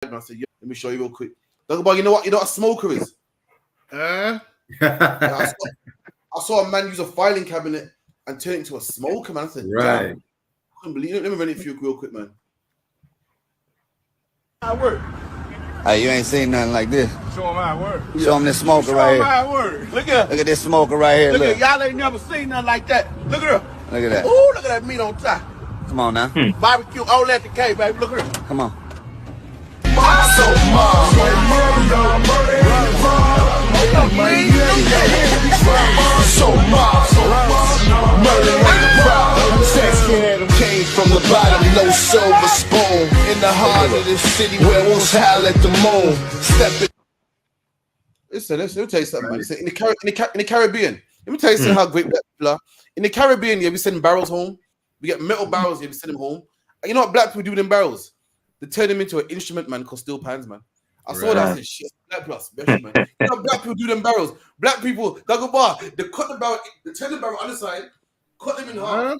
And I said, yeah, let me show you real quick. Dogger, you know what a smoker is? I saw a man use a filing cabinet and turn it into a smoker, man. I said, right. damn. I couldn't believe it. Let me run it for you real quick, man. I work. Hey, you ain't seen nothing like this. Show them how it work. Show them this smoker right here. Show them how it work. Look at this smoker right here. Look at y'all ain't never seen nothing like that. Look at her. Look at that. Ooh, look at that meat on top. Come on now. Barbecue all at the K, baby. Look at her. Come on. Came from the bottom, no silver spoon. In the heart of the city where wolves howl at the moon. Listen, let me tell you something, man. Listen, in the Caribbean, let me tell you something how great black people are. In the Caribbean, yeah, we send barrels home. We get metal barrels, yeah, we send them home. And you know what black people do with them barrels? They turn them into an instrument, man, called steel pans, man. I saw that, I said, shit, black people are special, man. You know black people do them barrels. Black people, they cut the barrel, they turn the barrel on the side, cut them in half,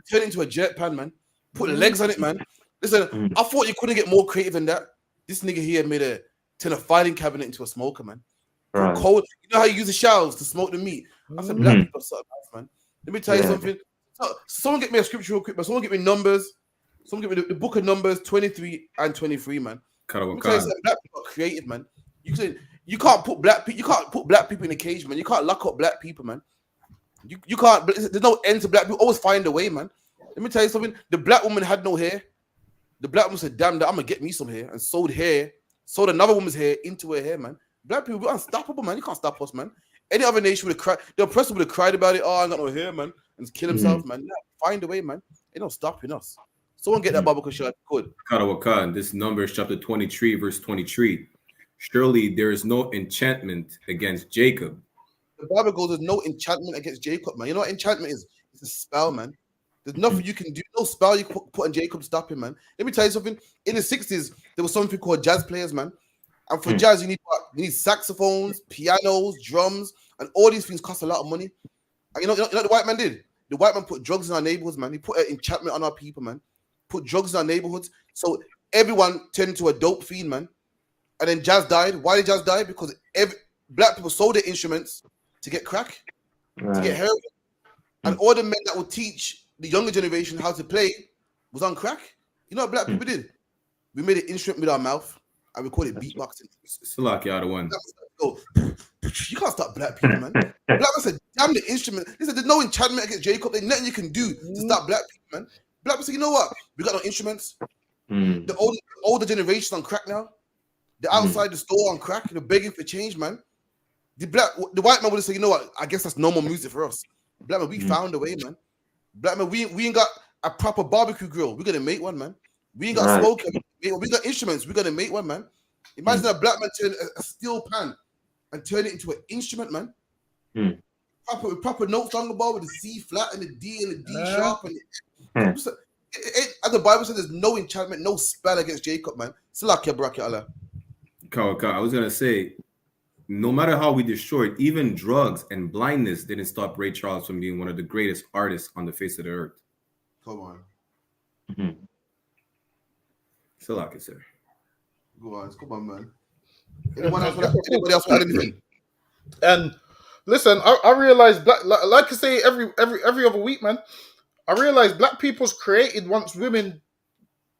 turn it into a jet pan, man. Put legs on it, man. Listen, I thought you couldn't get more creative than that. This nigga here turned a filing cabinet into a smoker, man. Right. Cold. You know how you use the shells to smoke the meat? I said, black people are so nice, man. Let me tell you something. Someone get me a scripture real quick, but someone get me Numbers. Someone get me the book of Numbers 23 and 23, man. Black people are creative, man. You can't put black people in a cage, man. You can't lock up black people, man. You can't. There's no end to black people. Always find a way, man. Let me tell you something. The black woman had no hair. The black woman said, "Damn, I'm gonna get me some hair," and sewed another woman's hair into her hair, man. Black people, we're unstoppable, man. You can't stop us, man. Any other nation would have cried. The oppressor would have cried about it. Oh, I ain't got no hair, man, and kill himself, man. No, find a way, man. Ain't no stopping us. Someone get that Bible because she could. This Numbers chapter 23, verse 23. Surely there is no enchantment against Jacob. The Bible goes, there's no enchantment against Jacob, man. You know what enchantment is? It's a spell, man. There's nothing you can do. No spell you can put on Jacob stop him, man. Let me tell you something. In the 60s, there was something called jazz players, man. And for jazz, you need saxophones, pianos, drums, and all these things cost a lot of money. And you know what the white man did? The white man put drugs in our neighborhoods, man. He put an enchantment on our people, man. Put drugs in our neighborhoods. So everyone turned into a dope fiend, man. And then jazz died. Why did jazz die? Because black people sold their instruments to get crack, to get heroin. And all the men that would teach the younger generation how to play was on crack. You know what black people did? We made an instrument with our mouth and we called it beatboxing. Slack you out of one. You can't stop black people, man. Black man said, damn the instrument. He said, there's no enchantment against Jacob. There's nothing you can do to stop black people, man. Black people said, you know what? We got no instruments. The older generation on crack now. They're outside the store on crack. They're begging for change, man. The white man would have said, you know what? I guess that's normal music for us. Black man, we found a way, man. Black man, we ain't got a proper barbecue grill. We're gonna make one, man. We ain't got smoke. We got instruments. We're gonna make one, man. Imagine a black man turn a steel pan and turn it into an instrument, man. Proper notes on the ball with the C flat and the D and the D sharp. And as the Bible says, there's no enchantment, no spell against Jacob, man. Salakia bracket Allah. I was gonna say, no matter how we destroyed, even drugs and blindness didn't stop Ray Charles from being one of the greatest artists on the face of the earth. Come on. Salakia, sir. Go on, come on, man. Anybody else want anything? And listen, I realized like I say every other week, man. I realized black people's created once women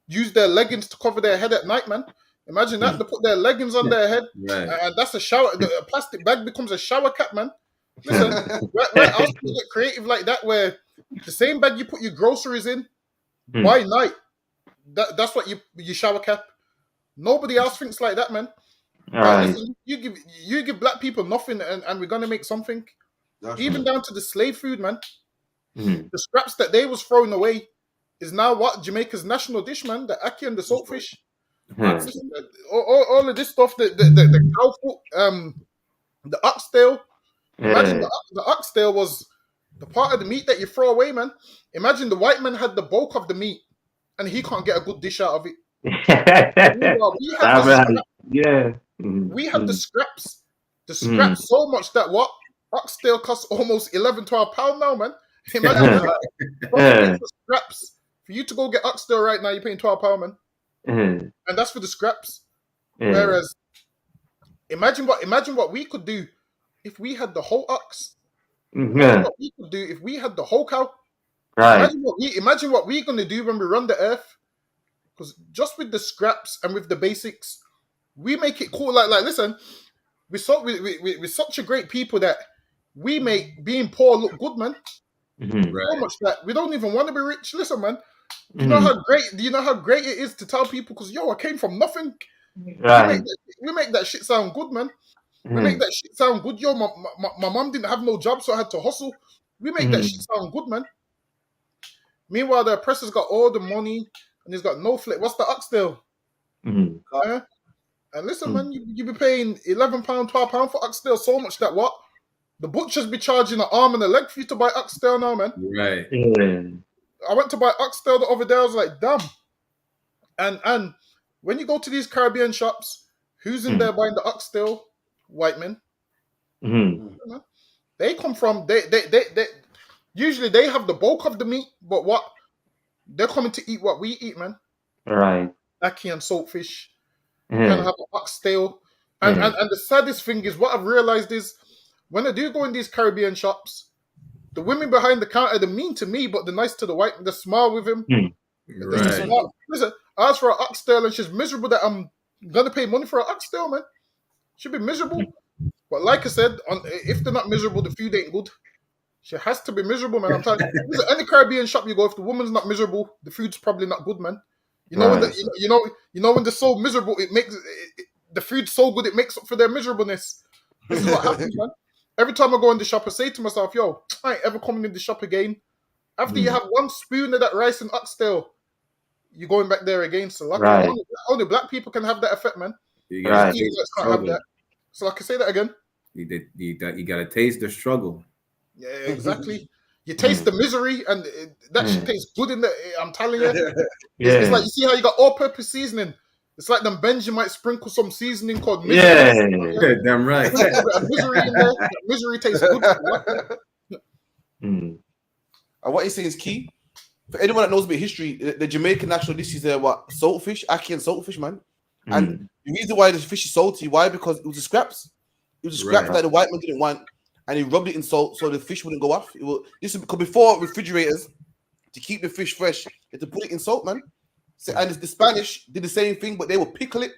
use their leggings to cover their head at night, man. Imagine that, they put their leggings on their head, and that's a shower. A plastic bag becomes a shower cap, man. Listen, where else do you get creative like that? Where the same bag you put your groceries in by night, that's what you shower cap. Nobody else thinks like that, man. Listen, you give black people nothing, and we're gonna make something. Even down to the slave food, man. The scraps that they was throwing away is now what Jamaica's national dish, man. The ackee and the saltfish. All of this stuff, the cow foot, the oxtail. Imagine the oxtail was the part of the meat that you throw away, man. Imagine the white man had the bulk of the meat and he can't get a good dish out of it. We had the scraps. The scraps so much that what? Oxtail costs almost 11, 12 pounds now, man. Imagine the scraps. For you to go get oxtail right now, you're paying £12, man. And that's for the scraps. Whereas, imagine what we could do if we had the whole ox. Imagine what we could do if we had the whole cow. Right. Imagine what we're gonna do when we run the earth. Because just with the scraps and with the basics, we make it cool. Like listen, we're such a great people that we make being poor look good, man. So much that we don't even want to be rich. Listen, man. Do you know how great it is to tell people? Because I came from nothing. Right. We make that shit sound good, man. We make that shit sound good. My mom didn't have no job, so I had to hustle. We make that shit sound good, man. Meanwhile, the oppressor's got all the money and he's got no flip. What's the oxtail? And listen, man, you be paying £11, £12 for oxtail so much that what? The butchers be charging an arm and a leg for you to buy oxtail now, man. Right. I went to buy oxtail the other day. I was like, damn. And when you go to these Caribbean shops, who's in there buying the oxtail? White men. They come from they usually they have the bulk of the meat, but what they're coming to eat what we eat, man. Right. Ackee and saltfish. Kind of have an oxtail. And the saddest thing is what I've realized is when I do go in these Caribbean shops, the women behind the counter, they're mean to me, but they're nice to the white. They smile with him. Right. Listen, I asked for an oxtail and she's miserable that I'm gonna pay money for an oxtail, man. She'll be miserable. But like I said, if they're not miserable, the food ain't good. She has to be miserable, man. I'm telling you. Listen, any Caribbean shop you go, if the woman's not miserable, the food's probably not good, man. You know when they're so miserable, it makes the food's so good it makes up for their miserableness. This is what happens, man. Every time I go in the shop, I say to myself, yo, I ain't ever coming in the shop again. After you have one spoon of that rice and oxtail, you're going back there again. So like only black people can have that effect, man. You gotta Can't have that. So like I say that again. You gotta taste the struggle. Yeah, exactly. You taste the misery, and that shit tastes good in the. I'm telling you. It's like you see how you got all-purpose seasoning. It's like them Benji might sprinkle some seasoning called misery. Yeah, damn right. Misery in there. Misery tastes good. And what you're saying is key. For anyone that knows about history, the Jamaican national dishes are what? Saltfish, ackee and saltfish, man. And the reason why the fish is salty, why? Because it was the scraps. It was the scraps that the white man didn't want, and he rubbed it in salt so the fish wouldn't go off. This is because before refrigerators, to keep the fish fresh, you had to put it in salt, man. So, and the Spanish did the same thing, but they would pickle it.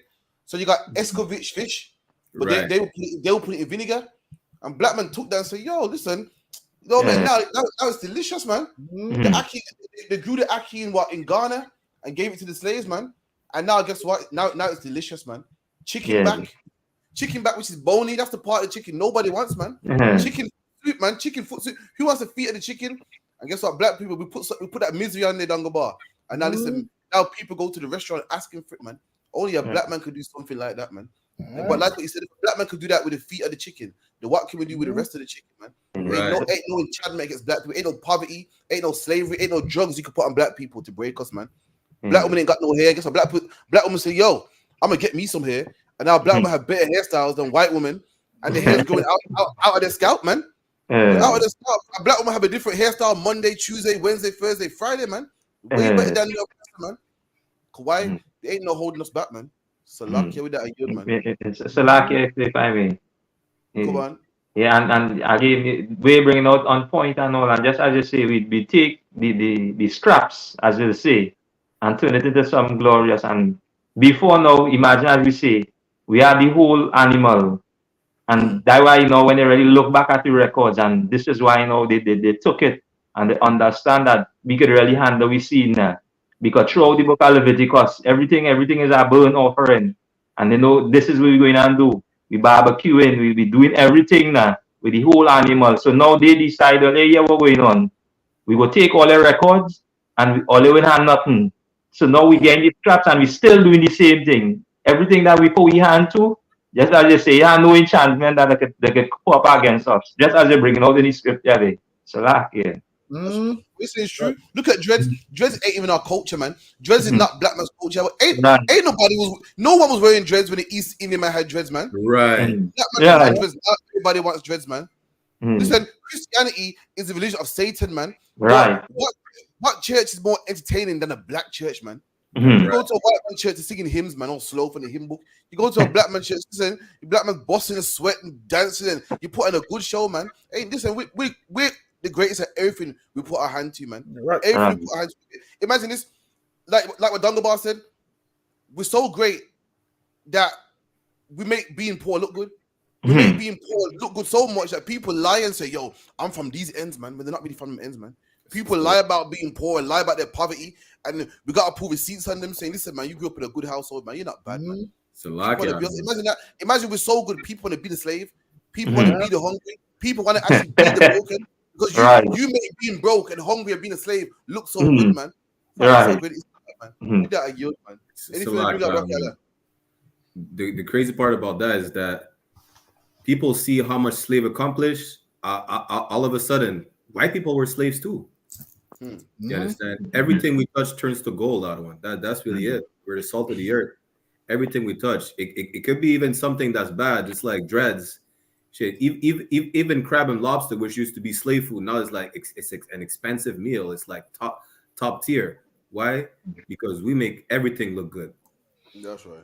So you got escovitch fish, but they would put it in vinegar. And black man took that and said, "Yo, listen, man, now it's delicious, man. The ackee, they grew the ackee in Ghana and gave it to the slaves, man. And now guess what? Now it's delicious, man. Chicken back, which is bony. That's the part of the chicken nobody wants, man. Chicken soup, man. Chicken foot soup. Who wants the feet of the chicken? And guess what? Black people, we put that misery on their dunga bar. And now listen, now people go to the restaurant asking for it, man. Only a black man could do something like that, man. But like what you said, if a black man could do that with the feet of the chicken, then what can we do with the rest of the chicken, man? Ain't no enchantment against black people. Ain't no poverty. Ain't no slavery. Ain't no drugs you can put on black people to break us, man. Black women ain't got no hair. Guess what? Black women say, yo, I'm gonna get me some hair. And now black women have better hairstyles than white women, and the hair's going out of their scalp, man. Out of their scalp. A black woman have a different hairstyle Monday, Tuesday, Wednesday, Thursday, Friday, man. Way better than the other person, man. Why? There ain't no holding us back, man. So lucky with that again, man. It's a lucky if I mean. Come on. Yeah, and again, we're bringing out on point and all, and just as you say, we take the scraps, as you say, and turn it into some glorious. And before now, imagine as we say, we are the whole animal, and that's why when they really look back at the records, and this is why they took it and they understand that we could really handle we see now, because throughout the book of Leviticus, everything is a burnt offering, and this is what we're going to do. We barbecuing, we be doing everything now with the whole animal. So now they decided, hey, yeah, what's going on? We will take all the records and all they will have nothing. So now we getting the scraps and we still doing the same thing. Everything that we put we hand to, just as they say, no enchantment that they could put up against us. Just as they're bringing out in the scripture. So This is true. Look at dreads. Dreads ain't even our culture, man. Dreads is not black man's culture. No one was wearing dreads when the East Indian man had dreads, man. Right. Had dreads. Not everybody wants dreads, man. Listen, Christianity is the religion of Satan, man. Right. What church is more entertaining than a black church, man? Mhm. You go to a white man church to singing hymns, man, all slow from the hymn book. You go to a black man church, listen, the black man bossing and sweating, dancing, and you put on a good show, man. Hey, listen, we're the greatest at everything we put our hand to, man. Right. Everything we put our hand to. Imagine this, like what Dunga Bar said, we're so great that we make being poor look good. We make being poor look good so much that people lie and say, yo, I'm from these ends, man, but they're not really from them ends, man. People lie about being poor and lie about their poverty, and we got to pull receipts on them saying, listen, man, you grew up in a good household, man. You're not bad, man. Imagine that. Imagine we're so good. People want to be the slave. People want to be the hungry. People want to actually be the broken. Because you make being broke and hungry and being a slave look so good, man. So good. Man. That a youth, man. The crazy part about that is that people see how much slave accomplished. All of a sudden, white people were slaves too. You understand? Everything we touch turns to gold out of one. That's really it. We're the salt of the earth. Everything we touch, it could be even something that's bad, just like dreads. Shit, even crab and lobster, which used to be slave food, now it's like it's an expensive meal. It's like top tier. Why? Because we make everything look good. That's right.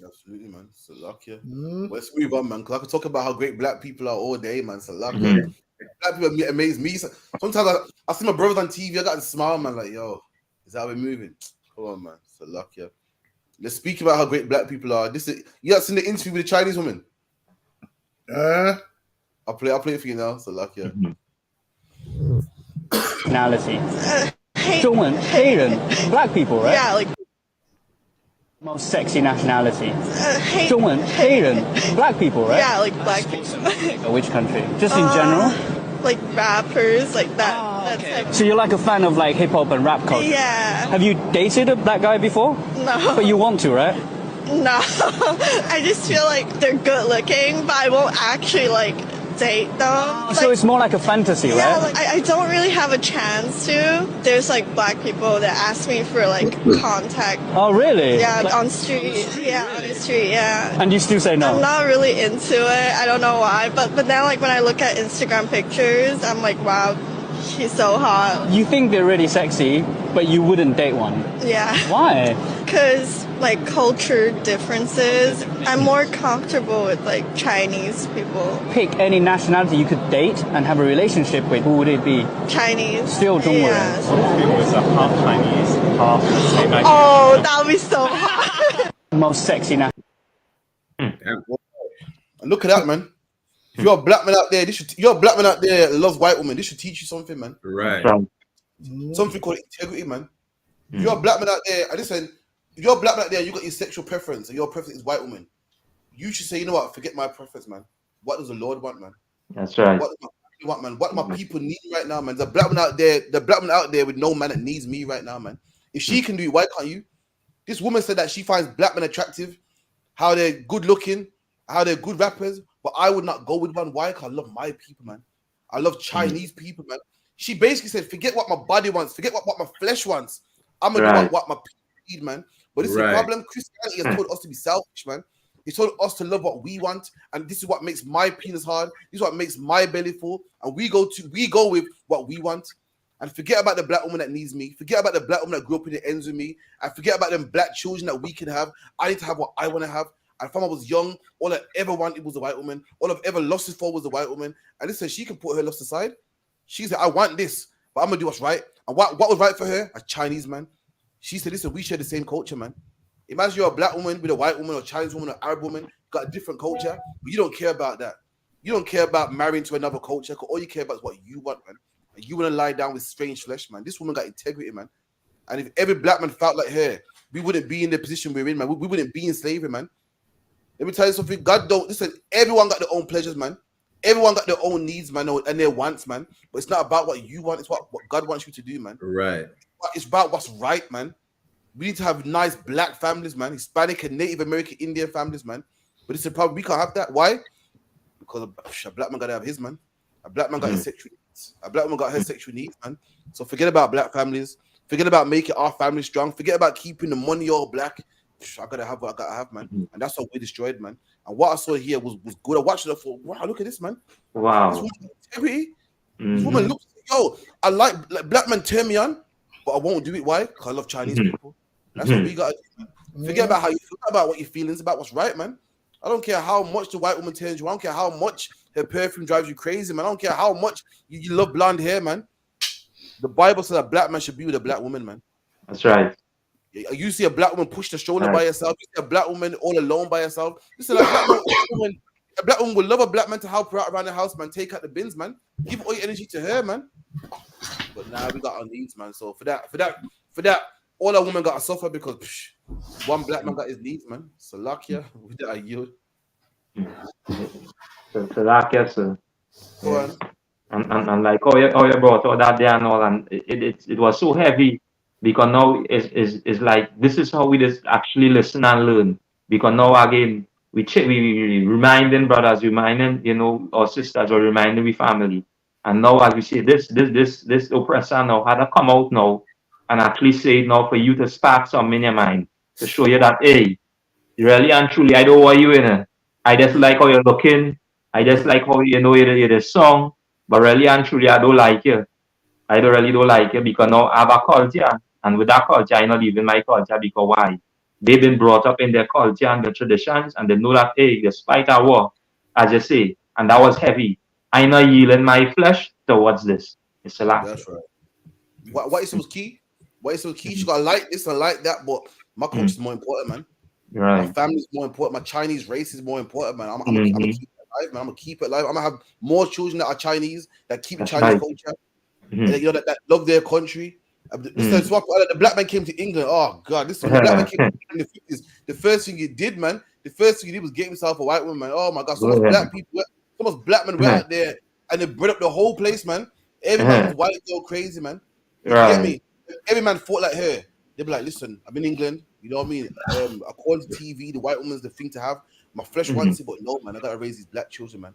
Absolutely, man. So lucky. Let's move on, man. Because I could talk about how great black people are all day, man. So lucky. Black people amaze me. Sometimes I see my brothers on TV. I got to smile, man. Like, yo, is that how we're moving? Come on, man. So lucky. Let's speak about how great black people are. You have seen the interview with the Chinese woman? I'll play it for you now. So lucky. Nationality. 中文黑人 black people, right? Yeah, like most sexy nationality. 中文黑人 black people, right? Yeah, like black people. Which country? Just in general? Like rappers, like that. Okay. So you're like a fan of like hip hop and rap culture? Yeah. Have you dated a black guy before? No. But you want to, right? No. I just feel like they're good looking, but I won't actually like date them. So it's more like a fantasy, right? Yeah, like I don't really have a chance to. There's like black people that ask me for like contact. Oh, really? Yeah, like, on street. Yeah, on the street, yeah. And you still say no? I'm not really into it. I don't know why. But now like when I look at Instagram pictures, I'm like, wow, she's so hot. You think they're really sexy, but you wouldn't date one? Yeah. Why? Because like culture differences. I'm more comfortable with like Chinese people. Pick any nationality you could date and have a relationship with. Who would it be? Chinese. Still, don't worry. What if it was a half Chinese, half Asian? Oh, that would be so hot. Most sexy nationality. Look at that, man. If you're a black man out there, you're a black man out there that loves white women. This should teach you something, man. Right. Something called integrity, man. If you're a black man out there, and listen, if you're a black man out there, you got your sexual preference, and your preference is white woman. You should say, you know what? Forget my preference, man. What does the Lord want, man? That's right. What do my want, man? What do my people need right now, man? The black man out there with no man that needs me right now, man. If she can do it, why can't you? This woman said that she finds black men attractive, how they're good looking, how they're good rappers, but I would not go with one. Why? Because I love my people, man. I love Chinese people, man. She basically said, forget what my body wants, forget what my flesh wants. I'm gonna do what my people need, man. But this is the problem. Christianity has told us to be selfish, man. It's told us to love what we want, and this is what makes my penis hard. This is what makes my belly full, and we go with what we want, and forget about the black woman that needs me. Forget about the black woman that grew up in the ends with me, and forget about them black children that we can have. I need to have what I want to have. And from I was young, all I ever wanted was a white woman. All I've ever lusted for was a white woman. And listen, she can put her lust aside. She said, I want this, but I'm gonna do what's right. And what was right for her? A Chinese man. She said, listen, we share the same culture, man. Imagine you're a black woman with a white woman, or a Chinese woman, or Arab woman, got a different culture, but you don't care about that. You don't care about marrying to another culture, because all you care about is what you want, man. And you want to lie down with strange flesh, man. This woman got integrity, man. And if every black man felt like her, we wouldn't be in the position we're in, man. We wouldn't be in slavery, man. Let me tell you something. God don't listen. Everyone got their own pleasures, man. Everyone got their own needs, man, and their wants, man. But it's not about what you want. It's what God wants you to do, man. Right. It's about what's right, man. We need to have nice black families, man. Hispanic and Native American Indian families, man. But it's a problem. We can't have that. Why? Because a black man got to have his, man. A black man got his sexual needs. A black woman got her sexual needs, man. So forget about black families. Forget about making our family strong. Forget about keeping the money all black. I gotta have what I gotta have, man. And that's what we destroyed, man. And what I saw here was good. I watched it and I thought, wow, look at this, man. Wow. This woman, integrity. This woman looks, yo, I like black men turn me on, but I won't do it. Why? Because I love Chinese people. That's what we got. Forget about how you feel about what your feelings about what's right, man. I don't care how much the white woman turns you. I don't care how much her perfume drives you crazy, man. I don't care how much you love blonde hair, man. The Bible says a black man should be with a black woman, man. That's right. You see a black woman push the stroller by herself. You see a black woman all alone by herself. Listen, a black woman would love a black man to help her out around the house, man. Take out the bins, man. Give all your energy to her, man. But now we got our needs, man. So for that, all a woman got to suffer because one black man got his needs, man. So Salakia, with that you. Salakia, sir. Go on. And like how you brought all that there and all, and it was so heavy because now it's like this is how we just actually listen and learn. Because now again we reminding brothers, reminding our sisters, or reminding we family. And now as we say this oppressor now had to come out now and actually say it now for you to spark some in your mind to show you that hey, really and truly I don't want you in it. I just like how you're looking. I just like how you're the song. But really and truly, I don't like you. I don't like you because now I have a culture. And with that culture, I'm not leaving my culture because why? They've been brought up in their culture and their traditions, and they know that, hey, despite our war, as you say, and that was heavy, I'm not yielding my flesh towards this. It's a lot. That's right. What is key? What is key? She got to like this and like that, but my culture is more important, man. Right. My family is more important. My Chinese race is more important, man. I'm gonna keep it alive, man. I'm gonna keep it alive. I'm gonna have more children that are Chinese that keep the Chinese culture, and, that love their country. The black man came to England. Oh God, this when the black man came to England in the 50s. The first thing he did, man, was get himself a white woman. Man. Oh my God, so much black people, so much black men were out there, and they bred up the whole place, man. Every man was white, go crazy, man. You get me? Every man fought like her. They'd be like, listen, I'm in England. You know what I mean? According to TV, the white woman's the thing to have. My flesh wants it, but no, man. I gotta raise these black children, man.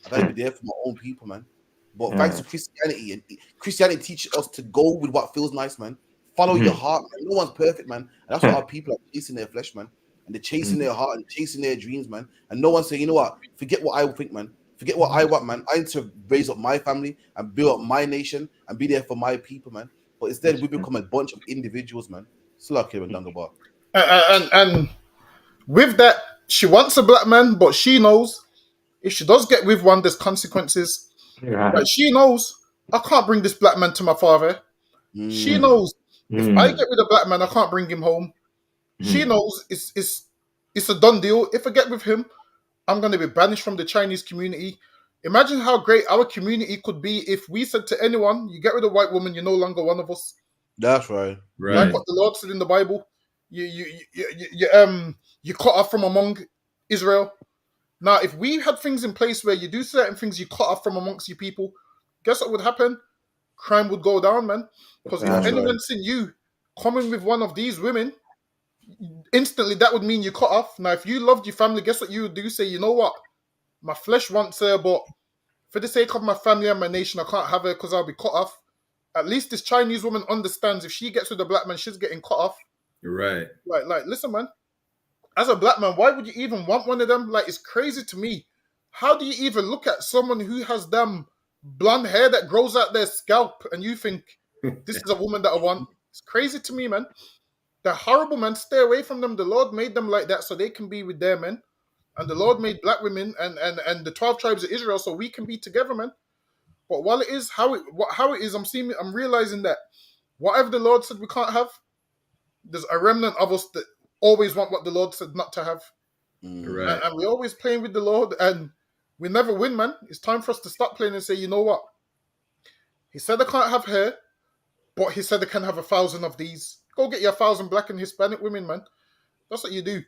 I gotta be there for my own people, man. But thanks to Christianity, and Christianity teaches us to go with what feels nice, man. Follow your heart, man. No one's perfect, man. And that's why our people are chasing their flesh, man. And they're chasing their heart and chasing their dreams, man. And no one's saying, you know what? Forget what I think, man. Forget what I want, man. I need to raise up my family and build up my nation and be there for my people, man. But instead, we become a bunch of individuals, man. Slack here and Dungabar. And with that, she wants a black man, but she knows if she does get with one, there's consequences. Like she knows I can't bring this black man to my father. She knows if I get with a black man, I can't bring him home. She knows it's a done deal. If I get with him, I'm going to be banished from the Chinese community. Imagine how great our community could be if we said to anyone, you get with a white woman, you're no longer one of us. That's right. Like what the Lord said in the Bible. You cut off from among Israel. Now, if we had things in place where you do certain things, you cut off from amongst your people, guess what would happen? Crime would go down, man. Because if anyone's seen you coming with one of these women, instantly that would mean you cut off. Now, if you loved your family, guess what you would do? Say, you know what? My flesh wants her, but for the sake of my family and my nation, I can't have her because I'll be cut off. At least this Chinese woman understands if she gets with a black man, she's getting cut off. Right. Like, listen, man. As a black man, why would you even want one of them? Like, it's crazy to me. How do you even look at someone who has them blonde hair that grows out their scalp and you think this is a woman that I want? It's crazy to me, man. They're horrible, man. Stay away from them. The Lord made them like that so they can be with their men. And the Lord made black women and the 12 tribes of Israel so we can be together, man. But while it is how it is, I'm realizing that whatever the Lord said we can't have, there's a remnant of us that always want what the Lord said not to have. Right. And we're always playing with the Lord and we never win, man. It's time for us to stop playing and say, you know what? He said I can't have her, but he said I can have 1,000 of these. Go get your 1,000 black and Hispanic women, man. That's what you do.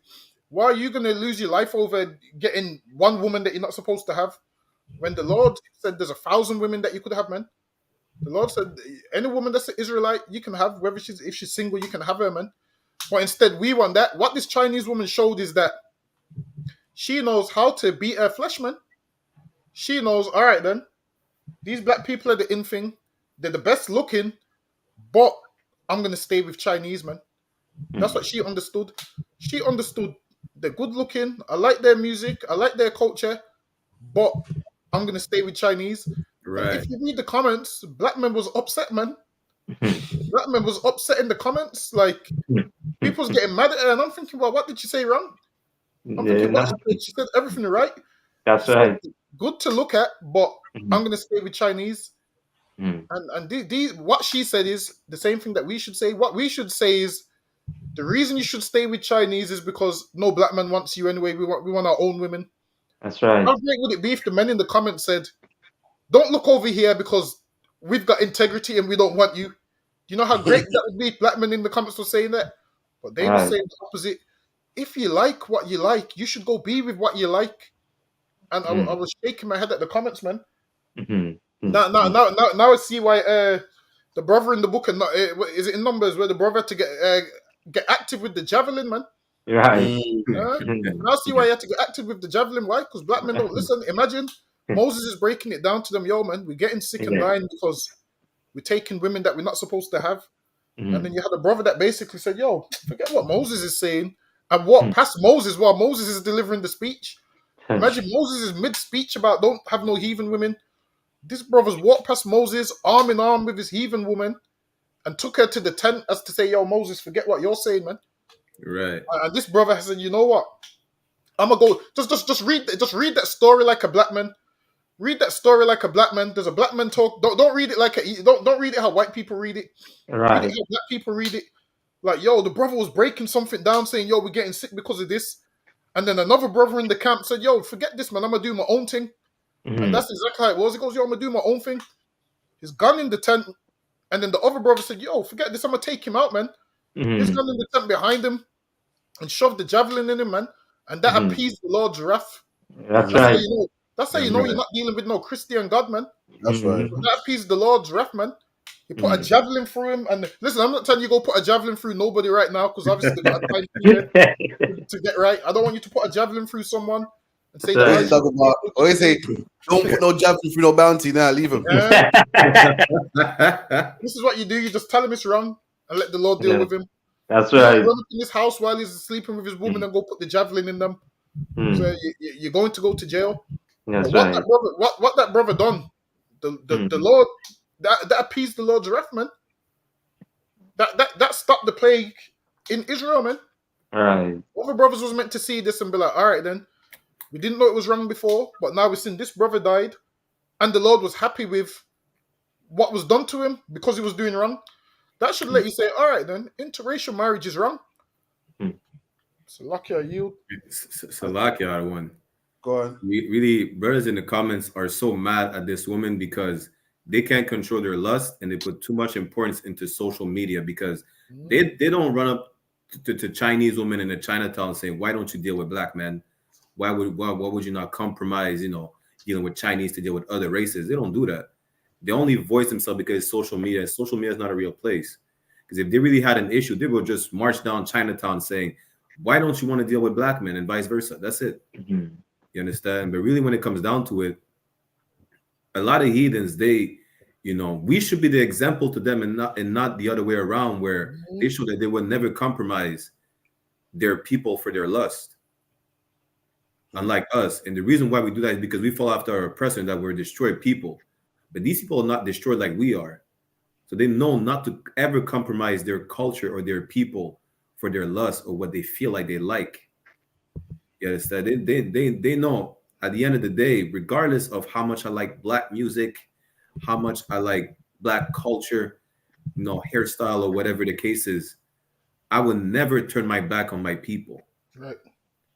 Why are you going to lose your life over getting one woman that you're not supposed to have? When the Lord said there's 1,000 women that you could have, man. The Lord said any woman that's an Israelite, you can have. If she's single, you can have her, man. But instead, we want that. What this Chinese woman showed is that she knows how to beat her flesh, man. She knows, all right, then. These black people are the in thing. They're the best looking, but I'm going to stay with Chinese, man. That's what she understood. She understood they're good looking. I like their music. I like their culture, but I'm going to stay with Chinese. Right. If you read the comments, black man was upset, man. Black man was upset in the comments. Like, people's getting mad at her, and I'm thinking, well, what did she say wrong? I'm thinking, what she said everything right. That's She said, right. good to look at, but Mhm. I'm gonna stay with Chinese. Mm. And what she said is the same thing that we should say. What we should say is the reason you should stay with Chinese is because no black man wants you anyway. We want our own women. That's right. How great would it be if the men in the comments said, "Don't look over here because we've got integrity and we don't want you." You know how great that would be if black men in the comments were saying that? But they were Right. saying the opposite. If you like what you like, you should go be with what you like. And I was shaking my head at the comments, man. Mhm. Now I see why the brother in the book, and is it in Numbers, where the brother had to get active with the javelin, man. Right. Now I see why he had to get active with the javelin. Why? Because black men don't listen. Imagine Moses is breaking it down to them, yo, man, we're getting sick and Yeah. dying because we're taking women that we're not supposed to have. Mhm. And then you had a brother that basically said, yo, forget what Moses is saying and walk past Moses while Moses is delivering the speech. Imagine Moses is mid-speech about don't have no heathen women. This brother's walked past Moses arm in arm with his heathen woman and took her to the tent as to say, yo, Moses, forget what you're saying, man. Right. And this brother has said, you know what? I'm gonna go just read that story like a black man. Read that story like a black man. There's a black man talk. Don't read it like don't read it how white people read it. Right. Read it how black people read it. Like, yo, the brother was breaking something down, saying, yo, we're getting sick because of this. And then another brother in the camp said, yo, forget this, man. I'm gonna do my own thing. And that's exactly how it was. He goes, yo, I'm gonna do my own thing. His gun in the tent. And then the other brother said, yo, forget this. I'm gonna take him out, man. His gun in the tent behind him and shoved the javelin in him, man. And that appeased the Lord Giraffe. That's How right. you know. That's how you know you're not dealing with no Christian God, man. That's right. That appeased the Lord Giraffe, man. He put a javelin through him. And listen, I'm not telling you go put a javelin through nobody right now because obviously they've got a time to get right. I don't want you to put a javelin through someone and say, That's right. always say, don't put no javelin through no bounty. Now leave him. This is what you do. You just tell him it's wrong and let the Lord deal with him. That's You right. don't run up in his house while he's sleeping with his woman and go put the javelin in them. So you're going to go to jail. That's But right. what that brother done, the Lord that appeased the Lord's wrath, man. That stopped the plague in Israel, man. Right. Other brothers was meant to see this and be like, all right, then we didn't know it was wrong before, but now we've seen this brother died, and the Lord was happy with what was done to him because he was doing wrong. That should let you say, all right, then interracial marriage is wrong. Salakia, you. Salakia, one. Go on. Really, brothers in the comments are so mad at this woman because they can't control their lust and they put too much importance into social media because they don't run up to Chinese women in the Chinatown saying, why don't you deal with black men? Why would you not compromise, dealing with Chinese to deal with other races? They don't do that. They only voice themselves because social media is not a real place. Because if they really had an issue, they would just march down Chinatown saying, why don't you want to deal with black men and vice versa? That's it. You understand? But really, when it comes down to it, a lot of heathens, we should be the example to them and not the other way around, where they show that they will never compromise their people for their lust. Unlike us. And the reason why we do that is because we fall after our oppressor and that we're destroyed people. But these people are not destroyed like we are. So they know not to ever compromise their culture or their people for their lust or what they feel like they like. You understand? They know at the end of the day, regardless of how much I like black music, how much I like black culture, hairstyle or whatever the case is, I will never turn my back on my people. Right.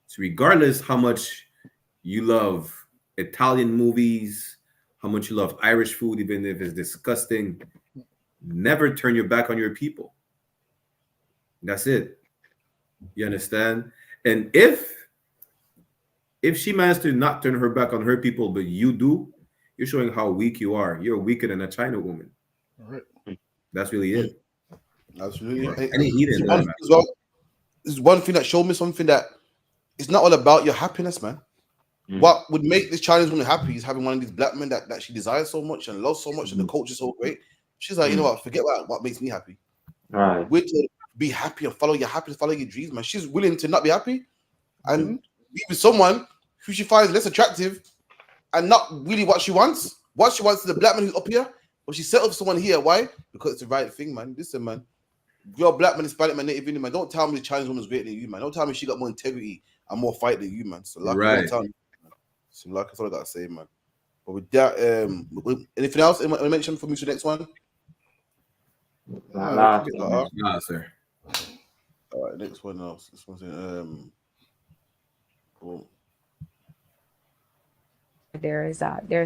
So regardless how much you love Italian movies, how much you love Irish food, even if it's disgusting, never turn your back on your people. That's it. You understand? And if she managed to not turn her back on her people, but you do, you're showing how weak you are. You're weaker than a China woman. All right. That's really it. Absolutely. Any heathen. This is one thing that showed me something that it's not all about your happiness, man. What would make this Chinese woman happy is having one of these black men that she desires so much and loves so much, and the culture is so great. She's like, you know what? Forget what makes me happy. Right. We're to be happy and follow your happiness, follow your dreams, man. She's willing to not be happy and be with someone who she finds less attractive and not really what she wants. What she wants is the black man who's up here, but she settled for someone here. Why? Because it's the right thing, man. Listen, man. you're a black man, Hispanic man, Native Indian man. Don't tell me the Chinese woman's greater than you, man. Don't tell me she got more integrity and more fight than you, man. So like, Right. don't tell me. So like, that's all I gotta say, man. But with that, anything else? Anyone mention for me to the next one? Nah, sir. All right, next one else. This one's boom. There's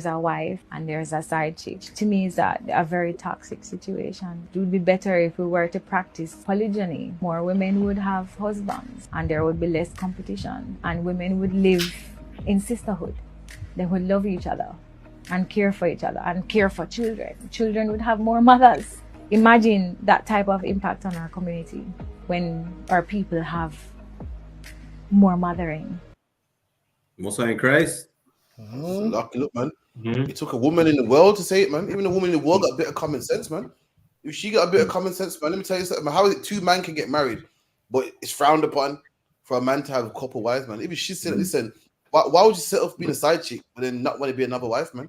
a wife and there's a side chick. To me, is that a very toxic situation. It would be better if we were to practice polygyny. More women would have husbands and there would be less competition, and women would live in sisterhood. They would love each other and care for each other and care for children. Children would have more mothers. Imagine that type of impact on our community when our people have more mothering. Most High in Christ. Lucky, look, man. It took a woman in the world to say it, man. Even a woman in the world got a bit of common sense, man. If she got a bit of common sense, man, let me tell you something. Man. How is it 2 men can get married, but it's frowned upon for a man to have a couple wives, man? If she said, listen, why would you set off being a side chick but then not want to be another wife, man?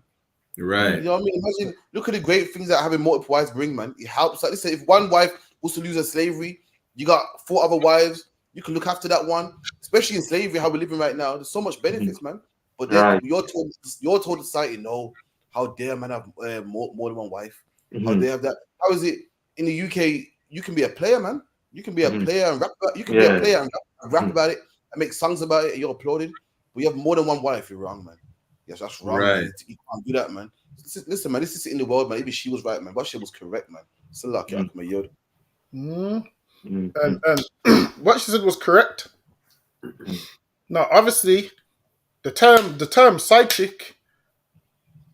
Right. You know what I mean? Imagine, look at the great things that having multiple wives bring, man. It helps. Like, listen, if one wife was to lose her slavery, you got 4 other wives. You can look after that one, especially in slavery, how we're living right now. There's so much benefits, man. But then you're told society, no, how dare man have more than one wife? How they have that? How is it in the UK? You can be a player, man. You can be a player and rap about. You can be a player and rap about it and make songs about it, and you're applauded. But you have more than one wife. You're wrong, man. Yes, that's wrong. Right. Man. You can't do that, man. Listen, man. This is in the world, man. Maybe she was right, man. But she was correct, man. So lucky, I'm a yod. And what she said was correct. Now, obviously, the term side chick,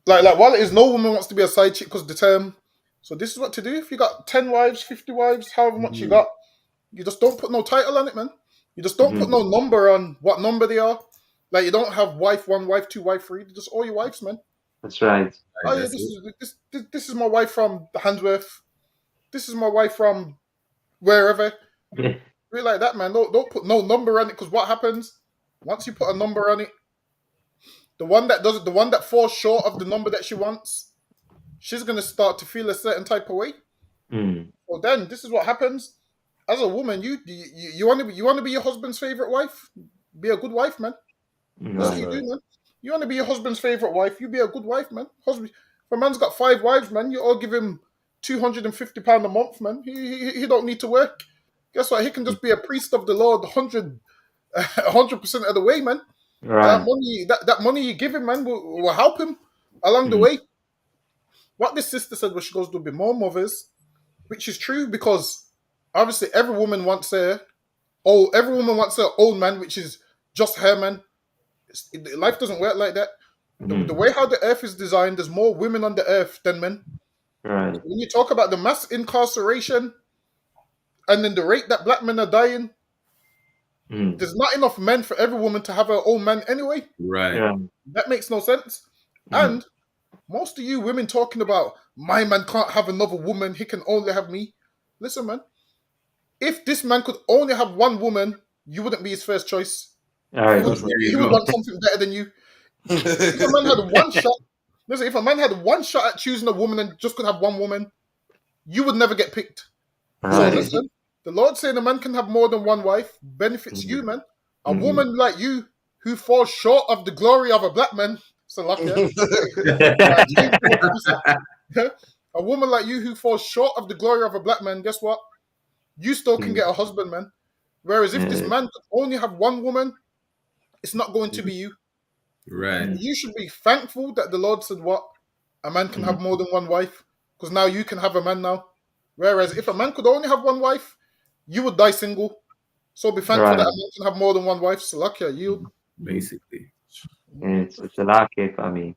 like while it is no woman wants to be a side chick because the term. So this is what to do if you got 10 wives, 50 wives, however much you got. You just don't put no title on it, man. You just don't put no number on what number they are. Like you don't have wife 1, wife 2, wife 3. They're just all your wives, man. That's right. Oh yeah, this is my wife from Handsworth. This is my wife from wherever. Really like that, man. Don't put no number on it, because what happens once you put a number on it, the one that falls short of the number that she wants, she's gonna start to feel a certain type of way. Well, then this is what happens. As a woman, you want to be your husband's favorite wife. Be a good wife, man. That's what you do, man. You want to be your husband's favorite wife. You be a good wife, man. Husband, if a man's got 5 wives, man, you all give him £250 a month, man. He don't need to work. Guess what? He can just be a priest of the Lord 100% of the way, man. Right. That money you give him, man, will help him along the way. What this sister said was she goes, there'll be more mothers, which is true, because obviously every woman wants her own man, which is just her man. Life doesn't work like that. The way how the earth is designed, there's more women on the earth than men. Right. When you talk about the mass incarceration and then the rate that black men are dying, there's not enough men for every woman to have her own man anyway. Right. Yeah. That makes no sense. And most of you women talking about, my man can't have another woman, he can only have me. Listen, man, if this man could only have one woman, you wouldn't be his first choice. All right. He would want something better than you. If a man had one shot, listen, if a man had one shot at choosing a woman and just could have one woman, you would never get picked. All So right. listen, the Lord saying a man can have more than one wife benefits you, man. A woman like you who falls short of the glory of a black man, so lucky. A woman like you who falls short of the glory of a black man, guess what? You still can get a husband, man. Whereas if this man could only have one woman, it's not going to be you. Right. You should be thankful that the Lord said what? A man can have more than one wife, because now you can have a man now. Whereas if a man could only have one wife, you would die single. So be thankful that a man can have more than one wife. So lucky you. Basically. It's a lucky for me.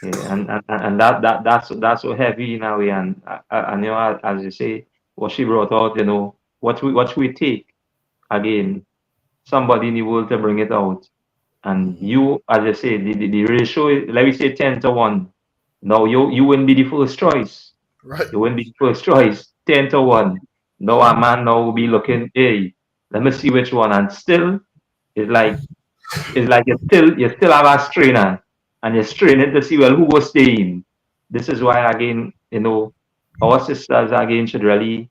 Yeah, and that's so heavy in a way, and you know, as you say, what she brought out, you know, what we take again, somebody in the world to bring it out, and you, as I say, the ratio, let me say 10-1. Now you wouldn't be the first choice. Right. You wouldn't be the first choice. 10-1. Now a man now will be looking, hey, let me see which one, and still, it's like you still have a strainer. And you're straining to see, well, who was staying. This is why, again, you know, our sisters, again, should really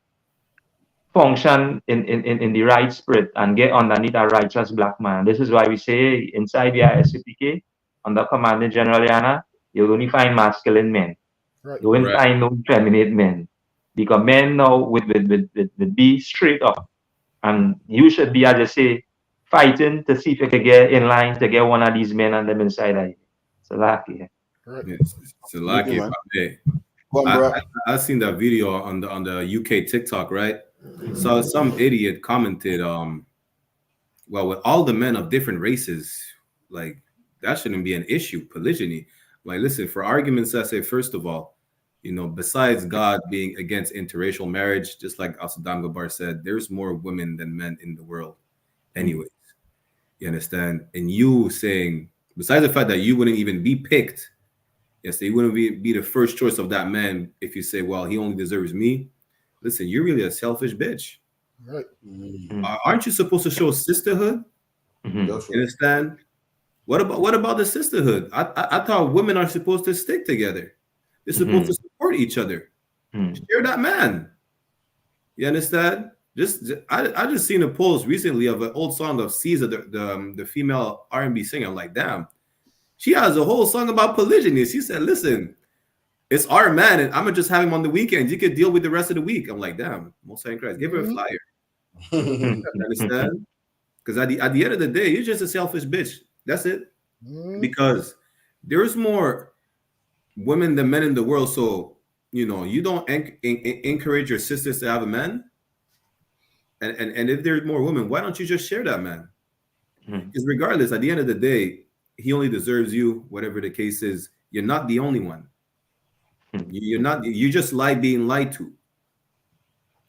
function in the right spirit and get underneath a righteous black man. This is why we say inside the I.S.U.P.K, under Commanding General YAHANNA, you'll only find masculine men. Right. You won't find no feminine men. Because men now with be straight up. And you should be, as I say, fighting to see if you can get in line to get one of these men and them inside of you. So lucky. Right. It's a lucky. I've seen that video on the UK TikTok, right? So some idiot commented, well, with all the men of different races, like that shouldn't be an issue, polygyny. Like, listen, for argument's sake, first of all, you know, besides God being against interracial marriage, just like Asadam Gabar said, there's more women than men in the world anyways. You understand? And you saying, besides the fact that you wouldn't even be picked, yes, you wouldn't be the first choice of that man if you say, well, he only deserves me. Listen, you're really a selfish bitch. Right. Aren't you supposed to show sisterhood? You understand? What about the sisterhood? I thought women are supposed to stick together. They're supposed to support each other. Share that man. You understand? I just seen a post recently of an old song of Caesar, the female R&B singer. I'm like, damn, she has a whole song about polygyny. She said, listen, it's our man, and I'm gonna just have him on the weekends. You could deal with the rest of the week. I'm like, damn, Most High in Christ, give her a flyer. You understand? Because at the end of the day, you're just a selfish bitch. That's it. Because there's more women than men in the world. So, you know, you don't encourage your sisters to have a man. And if there's more women, why don't you just share that man? Because regardless, at the end of the day, he only deserves you, whatever the case is. You're not the only one. You're not. You just like being lied to.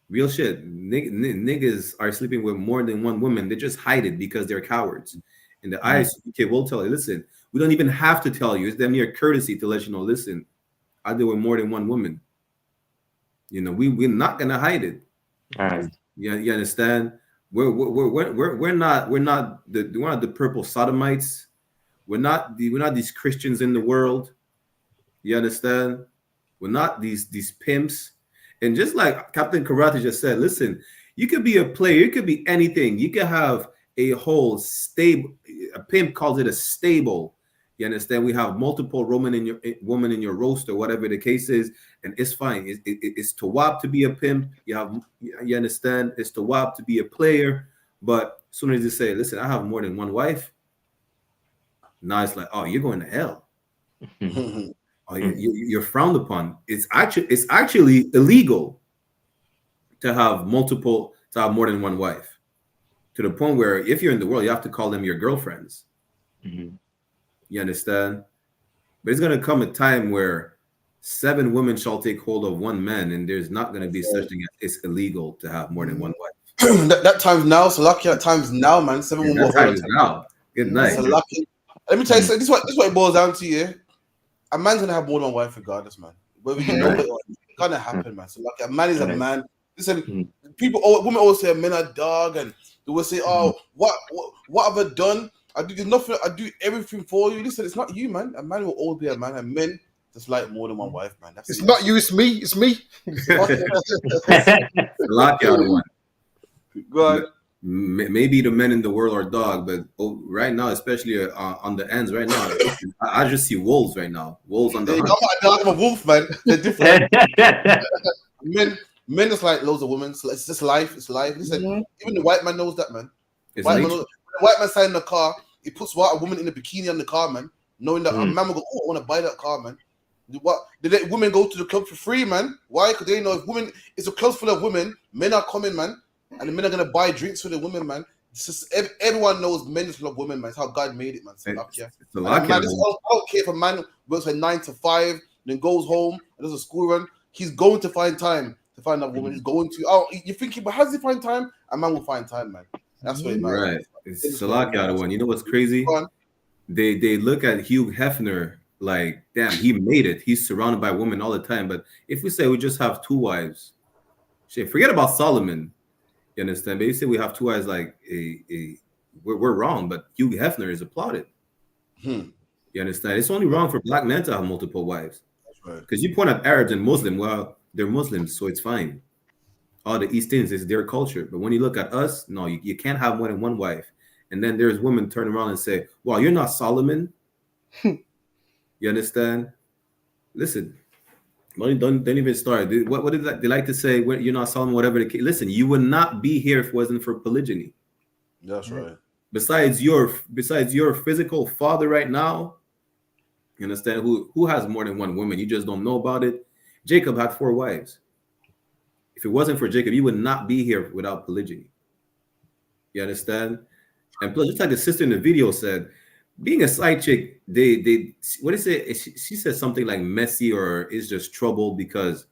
Real shit. Niggas are sleeping with more than one woman. They just hide it because they're cowards. And the I.S.U.P.K will tell you, listen, we don't even have to tell you. It's damn near courtesy to let you know, listen, I deal with more than one woman. You know, we're not gonna hide it. All right. You understand? We're not the purple sodomites. We're not these Christians in the world. You understand? We're not these pimps. And just like Captain Karate just said, listen, you could be a player, you could be anything. You could have a whole stable. A pimp calls it a stable. You understand? We have multiple women in your roster, whatever the case is, and it's fine. It's to WAP to be a pimp. You understand? It's to WAP to be a player. But as soon as you say, listen, I have more than one wife, now it's like, oh, you're going to hell. Oh, you're frowned upon. It's actually illegal to have more than one wife, to the point where if you're in the world, you have to call them your girlfriends. You understand? But it's going to come a time where 7 women shall take hold of one man, and there's not going to be such thing as it's illegal to have more than one wife. that time's now. So lucky that time's now, man. 7 women will hold now. Good night. So lucky. Let me tell you, this is what it boils down to. Yeah, a man's gonna have more than one wife regardless, man. Whether you know it or not, it's gonna happen, man. So like a man is a man. Listen, women always say men are dog, and they will say, "Oh, what have I done? I do nothing. I do everything for you." Listen, it's not you, man. A man will always be a man, and men just like more than one wife, man. It's not you, it's me. It's me. Lock out one. Go ahead. Maybe the men in the world are dog, but right now, especially on the ends, right now, I just see wolves right now. Wolves on the hunt. I'm a wolf, man. They're different. Men is like loads of women. So it's just life. It's life. Listen, even the white man knows that, man. The white man sitting in the car, he puts a woman in a bikini on the car, man, knowing that a man will go, oh, I want to buy that car, man. Did women go to the club for free, man? Why? Because they know if women, it's a club full of women, men are coming, man. And the men are gonna buy drinks for the women, man. It's just everyone knows men just love women, man. It's how God made it, man. So I don't care if a man works from 9 to 5, then goes home and does a school run. He's going to find time to find that woman. He's going to. Oh, you're thinking, but how does he find time? A man will find time, man. That's what it matters. Right. It's a lot out of one. You know what's crazy? They look at Hugh Hefner like, damn, he made it. He's surrounded by women all the time. But if we say we just have 2 wives, shit, forget about Solomon. You understand? But you say we have 2 wives, like we're wrong, but Hugh Hefner is applauded. You understand? It's only wrong for black men to have multiple wives. That's right. Because you point at Arabs and Muslim, well, they're Muslims, so it's fine. all the East Indians, it's their culture. But when you look at us, no, you can't have more than one wife. And then there's women turn around and say, well, you're not Solomon. You understand? Listen, don't even start. What did they like to say? You're not Solomon, whatever the case. Listen, you would not be here if it wasn't for polygyny. That's right. Besides your physical father right now, you understand, who has more than one woman? You just don't know about it. Jacob had 4 wives. If it wasn't for Jacob, you would not be here without polygyny. You understand? And plus, just like the sister in the video said, being a side chick, they what is it? She said something like messy or is just trouble because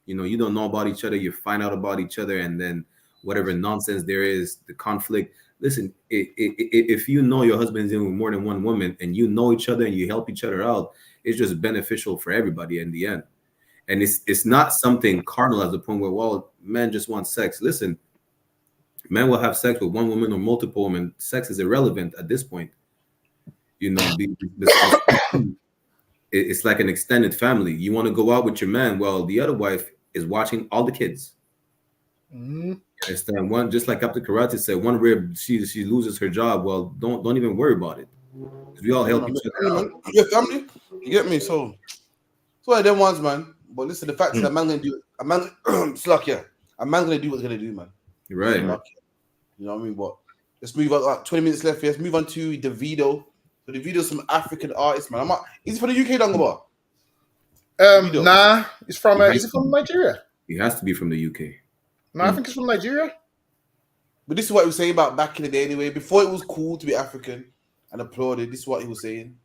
you don't know about each other. You find out about each other, and then whatever nonsense there is, the conflict. Listen, if you know your husband's in with more than one woman and you know each other and you help each other out, it's just beneficial for everybody in the end. And it's not something carnal at the point where, well, men just want sex. Listen, men will have sex with one woman or multiple women. Sex is irrelevant at this point. It's like an extended family. You want to go out with your man, well, the other wife is watching all the kids. Understand? One, just like Captain Karate said, one rib, she loses her job. Well, don't even worry about it. We all help each other out. Your family, you get me? So one of them ones, man. But listen, the fact is, a man gonna do it. A man, slack, yeah. A man gonna do what he's gonna do, man. Right. You know what I mean? But let's move on. 20 minutes left here. Let's move on to the video. So the video's from African artists, man. Is it for the UK, Dongaba? Nah, it's from. Is it from Nigeria? It has to be from the UK. No, I think it's from Nigeria. But this is what he was saying about back in the day, anyway. Before it was cool to be African and applauded, this is what he was saying.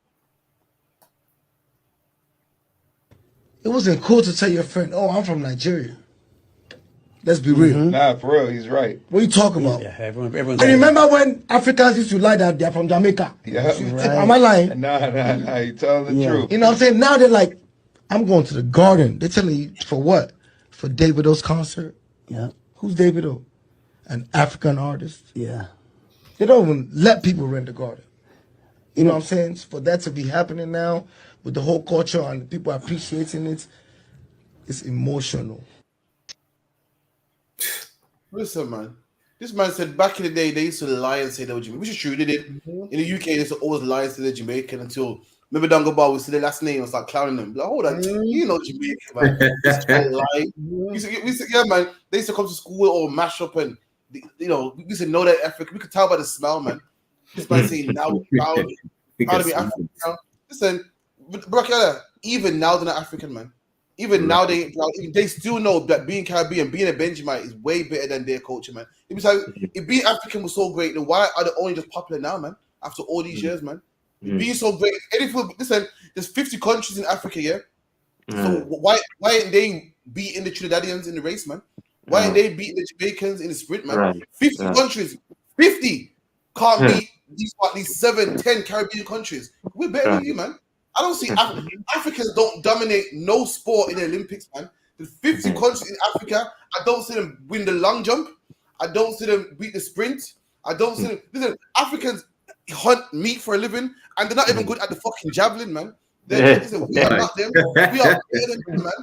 It wasn't cool to tell your friend, "Oh, I'm from Nigeria." Let's be real. Nah, for real, he's right. What are you talking about? Yeah, everyone's I remember when Africans used to lie that they're from Jamaica. Yeah, right. Am I lying? Nah, you telling the truth. You know what I'm saying? Now they're like, I'm going to the garden. They're telling you for what? For Davido's concert? Yeah. Who's Davido? An African artist? Yeah. They don't even let people rent the garden. You know what I'm saying? For that to be happening now, with the whole culture and people appreciating it, it's emotional. Listen, man. This man said back in the day they used to lie and say they were Jamaican, which is true. They did. In the UK, they used to always lie and say they're Jamaican until remember Dongaba would say their last name and start clowning them. Like, hold on, you know Jamaican, man. Lie. We used to, yeah, man. They used to come to school or mash up and we used to know that African. We could tell by the smell, man. This man saying now proud to be African. Listen, Bro, even now they're not African, man. Even now they still know that being Caribbean, being a Benjamite is way better than their culture, man. If being African was so great, then why are they only just popular now, man? After all these years, man. Being so great. Listen, there's 50 countries in Africa, yeah? So why ain't they beating the Trinidadians in the race, man? Why ain't they beating the Jamaicans in the sprint, man? 50 countries. 50 can't beat these 7, 10 Caribbean countries. We're better than you, man. I don't see Africans don't dominate no sport in the Olympics, man. The 50 countries in Africa, I don't see them win the long jump. I don't see them beat the sprint. I don't see them. Listen, Africans hunt meat for a living, and they're not even good at the fucking javelin, man. Listen, we are not them. We are better than them, man.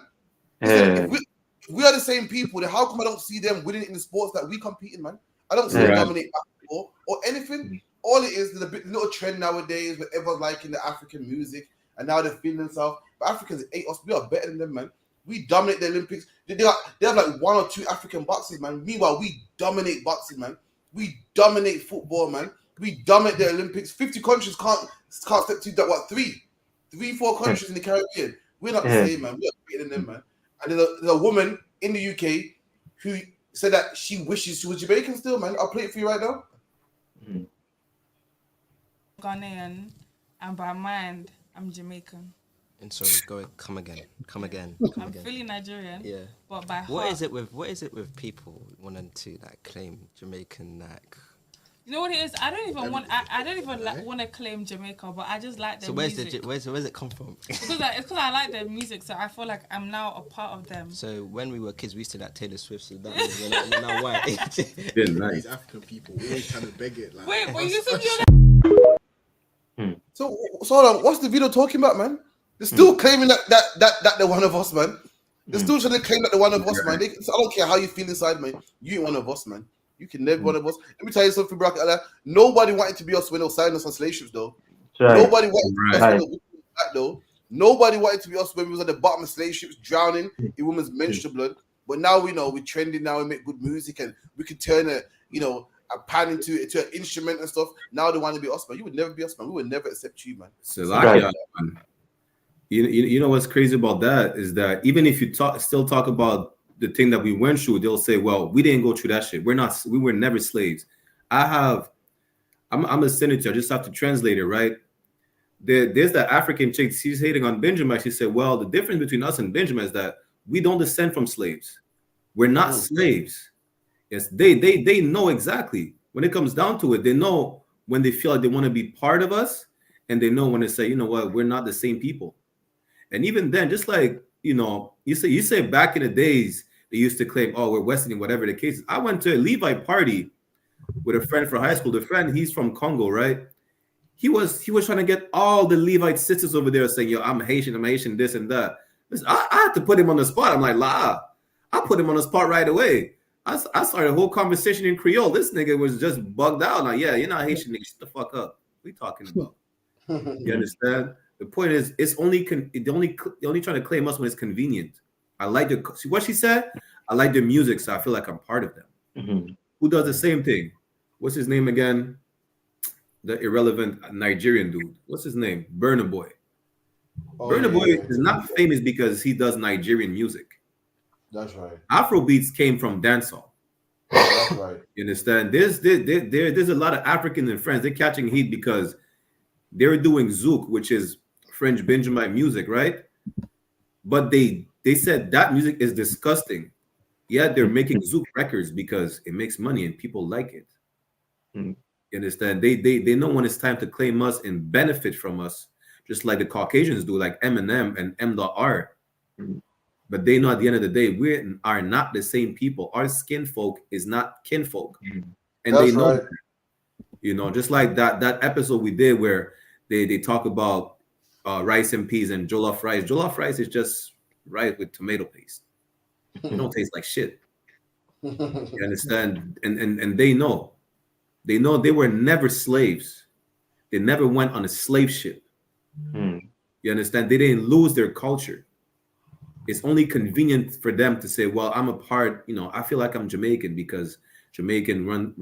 Listen, if we are the same people, then how come I don't see them winning in the sports that we compete in, man? I don't see them dominate basketball or anything. All it is, there's a little trend nowadays where everyone's liking the African music. And now they're feeling themselves. But Africans ate us. We are better than them, man. We dominate the Olympics. They have like 1 or 2 African boxers, man. Meanwhile, we dominate boxing, man. We dominate football, man. We dominate the Olympics. 50 countries can't step to that. What, 3, 4 countries in the Caribbean. We're not the same, man. We are better than them, man. And there's a woman in the UK who said that she wishes she was Jamaican still, man. I'll play it for you right now. Ghanaian, and by mind, I'm Jamaican. And sorry, come again. I'm fully Nigerian. Yeah. But by heart. What is it with people wanting to like claim Jamaican like? You know what it is? I don't even want to claim Jamaica, but I just like their music. Where's it come from? It's because I like their music, so I feel like I'm now a part of them. So when we were kids, we used to like Taylor Swift, so that means we're now white. These African people, we always trying to beg it. Like, wait, you think you're So hold on, what's the video talking about, man? They're still claiming that they're one of us, man. They're still trying to claim that they're one of us, man. I don't care how you feel inside, man. You ain't one of us, man. You can never be one of us. Let me tell you something, bro. Nobody wanted to be us when they were signing us on slave ships, though. Right. Nobody wanted to be us when they were back, though. Nobody wanted to be us when we was at the bottom of slave ships, drowning in women's menstrual blood. But now we know we're trending now and make good music, and we can turn a pan into an instrument and stuff. Now they want to be us, man. You would never be us, man. We would never accept you, man. Salakia, man. You know what's crazy about that is that even if you still talk about the thing that we went through, they'll say, "Well, we didn't go through that shit. We were never slaves." I'm a senator. I just have to translate it, right? There's that African chick. She's hating on Benjamin. She said, "Well, the difference between us and Benjamin is that we don't descend from slaves. We're not slaves." Yes, they know exactly. When it comes down to it, they know when they feel like they want to be part of us, and they know when they say, "You know what, we're not the same people." And even then, just like you say back in the days, they used to claim, "Oh, we're Western," whatever the case is. I went to a Levite party with a friend from high school. The friend, he's from Congo, right? He was trying to get all the Levite sisters over there saying, "Yo, I'm Haitian, this and that." Listen, I had to put him on the spot. I'm like, "La," I put him on the spot right away. I started a whole conversation in Creole. This nigga was just bugged out. Like, "Yeah, you're not Haitian, nigga. Shut the fuck up. What are you talking about?" You understand? The point is, it's only trying to claim us when it's convenient. I like see what she said. I like the music, so I feel like I'm part of them. Mm-hmm. Who does the same thing? What's his name again? The irrelevant Nigerian dude. What's his name? Burna Boy. Burna Boy is not famous because he does Nigerian music. That's right. Afrobeats came from dancehall. That's right. You understand? There's a lot of Africans and friends. They're catching heat because they're doing Zouk, which is French Benjamin music, right? But they said that music is disgusting. Yet they're making Zouk records because it makes money and people like it. Mm-hmm. You understand? They know when it's time to claim us and benefit from us, just like the Caucasians do, like Eminem and M.R. Mm-hmm. But they know at the end of the day, we are not the same people. Our skin folk is not kinfolk. Mm-hmm. And that's they know right. that. Just like that episode we did where they talk about rice and peas and jollof rice. Jollof rice is just rice with tomato paste. It don't taste like shit. You understand? And they know. They know they were never slaves. They never went on a slave ship. Mm-hmm. You understand? They didn't lose their culture. It's only convenient for them to say, "Well, I'm a part. I feel like I'm Jamaican because Jamaican run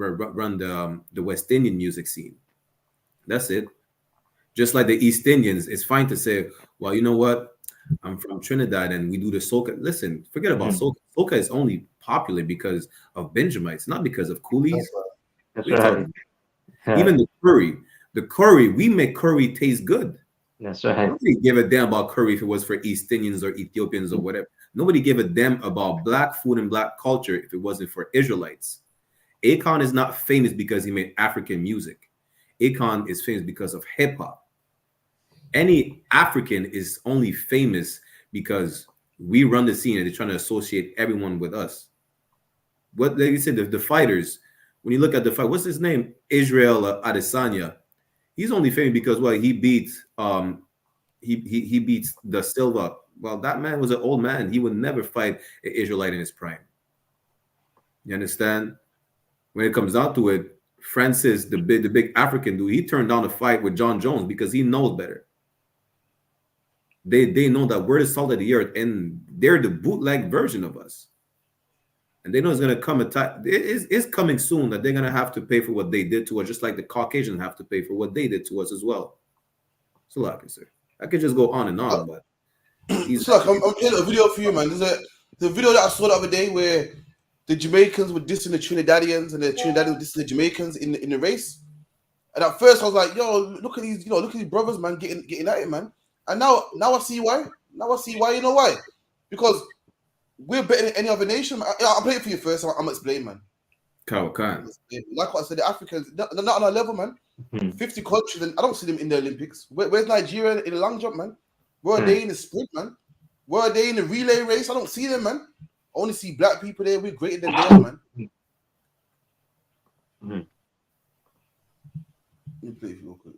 the West Indian music scene." That's it. Just like the East Indians, it's fine to say, "Well, you know what? I'm from Trinidad and we do the soca." Listen, forget about soca. Soca is only popular because of Benjamites, not because of coolies. That's right. Even the curry, we make curry taste good. That's right. Nobody gave a damn about curry if it was for East Indians or Ethiopians or whatever. Nobody gave a damn about black food and black culture if it wasn't for Israelites. Akon is not famous because he made African music. Akon is famous because of hip hop. Any African is only famous because we run the scene and they're trying to associate everyone with us. What they said, the fighters, when you look at the fight, what's his name? Israel Adesanya. He's only famous because he beats he beats the Silva. Well, that man was an old man. He would never fight an Israelite in his prime. You understand? When it comes down to it, Francis, the big African dude, he turned down a fight with John Jones because he knows better. They know that we're the salt of the earth, and they're the bootleg version of us. And they know it's gonna come a time. It's coming soon that they're gonna have to pay for what they did to us, just like the Caucasians have to pay for what they did to us as well. So, like I said, I could just go on and on, but it's like I'm playing a video for you, man. There's the video that I saw the other day where the Jamaicans were dissing the Trinidadians and the Trinidadians were dissing the Jamaicans in the race. And at first I was like, "Yo, look at these, look at these brothers, man, getting at it, man." And now I see why. Now I see why. You know why? Because we're better than any other nation. I'll play it for you first. I'm gonna explain, man. Like what I said, the Africans, not on our level, man. 50 countries, and I don't see them in the Olympics. Where's Nigeria in the long jump, man? Where are they in the sprint, man? Where are they in the relay race? I don't see them, man. I only see black people there. We're greater than they are, man. Let me play it real quick.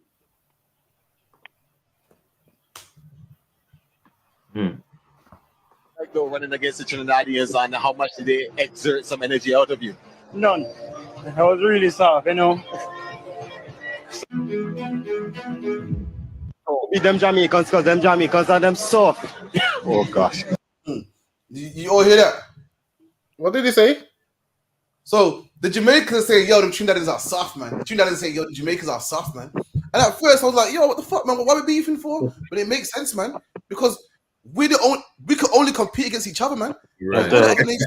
like though running against the Trinidadians, and how much did they exert some energy out of you? None. I was really soft, you know. Beat them Jamaicans because them Jamaicans are them soft. Oh gosh. You all hear that? What did he say? So the Jamaicans say, yo, the Trinidadians are soft, man. The Trinidadians say, yo, the Jamaicans are soft, man. And at first I was like, yo, what the fuck, man? What are we beefing for? But it makes sense, man, because we can only compete against each other, man. Right. Man. We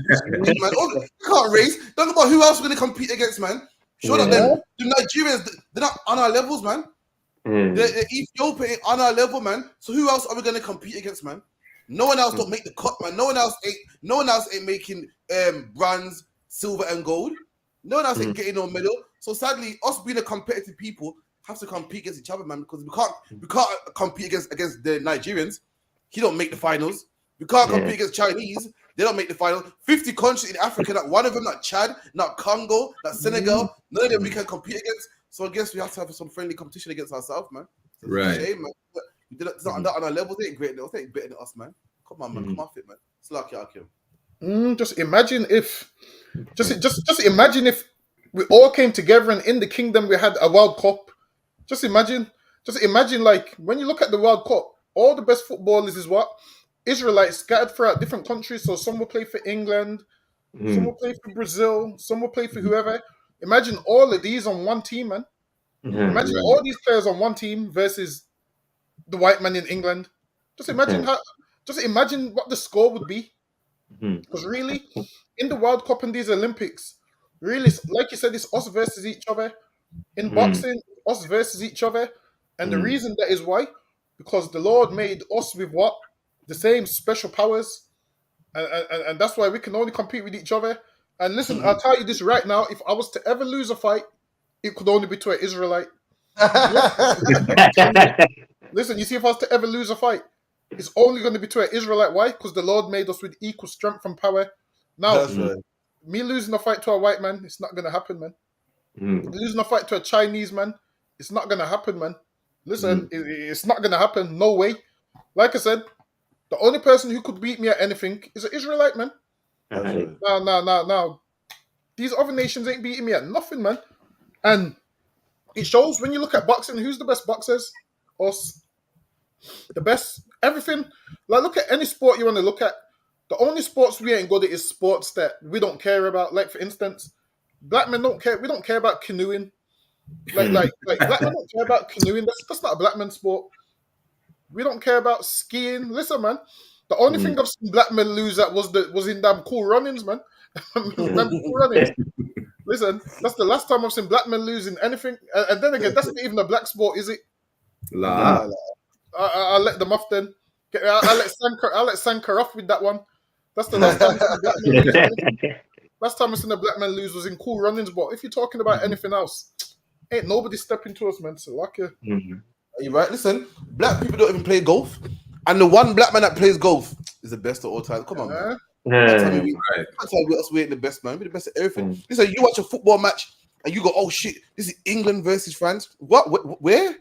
can't race. Don't about who else we're gonna compete against, man. Sure that them the Nigerians, they're not on our levels, man. The Ethiopia ain't on our level, man. So who else are we gonna compete against, man? No one else don't make the cut, man. No one else ain't making bronze, silver, and gold. No one else ain't getting no medal. So sadly, us being a competitive people have to compete against each other, man, because we can't compete against the Nigerians. He don't make the finals. We can't compete against Chinese. They don't make the final. 50 countries in Africa, not one of them, not Chad, not Congo, not Senegal. None of them we can compete against. So I guess we have to have some friendly competition against ourselves, man. So it's a shame, man. It's not on our level. They ain't great. They ain't better than us, man. Come on, man. Come off it, man. It's lucky I kill. Just imagine if we all came together and in the kingdom we had a World Cup. Just imagine like when you look at the World Cup, all the best footballers is what? Israelites scattered throughout different countries. So some will play for England, some will play for Brazil, some will play for whoever. Imagine all of these on one team, man. Imagine all these players on one team versus the white man in England. Just imagine what the score would be. Because really, in the World Cup and these Olympics, really, like you said, it's us versus each other. In boxing, us versus each other. And the reason that is why, because the Lord made us with what? The same special powers. And that's why we can only compete with each other. And listen, I'll tell you this right now. If I was to ever lose a fight, it could only be to an Israelite. Listen, you see, if I was to ever lose a fight, it's only going to be to an Israelite. Why? Because the Lord made us with equal strength and power. Now, me losing a fight to a white man, it's not going to happen, man. Losing a fight to a Chinese man, it's not going to happen, man. Listen, it's not going to happen. No way. Like I said, the only person who could beat me at anything is an Israelite, man. Now. These other nations ain't beating me at nothing, man. And it shows when you look at boxing, who's the best boxers? Us. The best, everything. Like, look at any sport you want to look at. The only sports we ain't good at is sports that we don't care about. Like, for instance, black men don't care. We don't care about canoeing. Like black men don't care about canoeing. That's not a black man sport. We don't care about skiing. Listen, man. The only thing I've seen black men lose at was in damn Cool Runnings, man. Them Cool Runnings. Listen, that's the last time I've seen black men losing anything. And then again, that's not even a black sport, is it? I'll let them off then. I'll let Sanker off with that one. That's the last time I've seen a black man lose anything. Last time I seen a black man lose was in Cool Runnings. But if you're talking about anything else, ain't nobody stepping to us, man. So like Are you right? Listen, black people don't even play golf. And the one black man that plays golf is the best of all time. Come on, man. That's how we ain't the best, man. We're the best at everything. Listen, you watch a football match and you go, oh shit, this is England versus France. What? Where?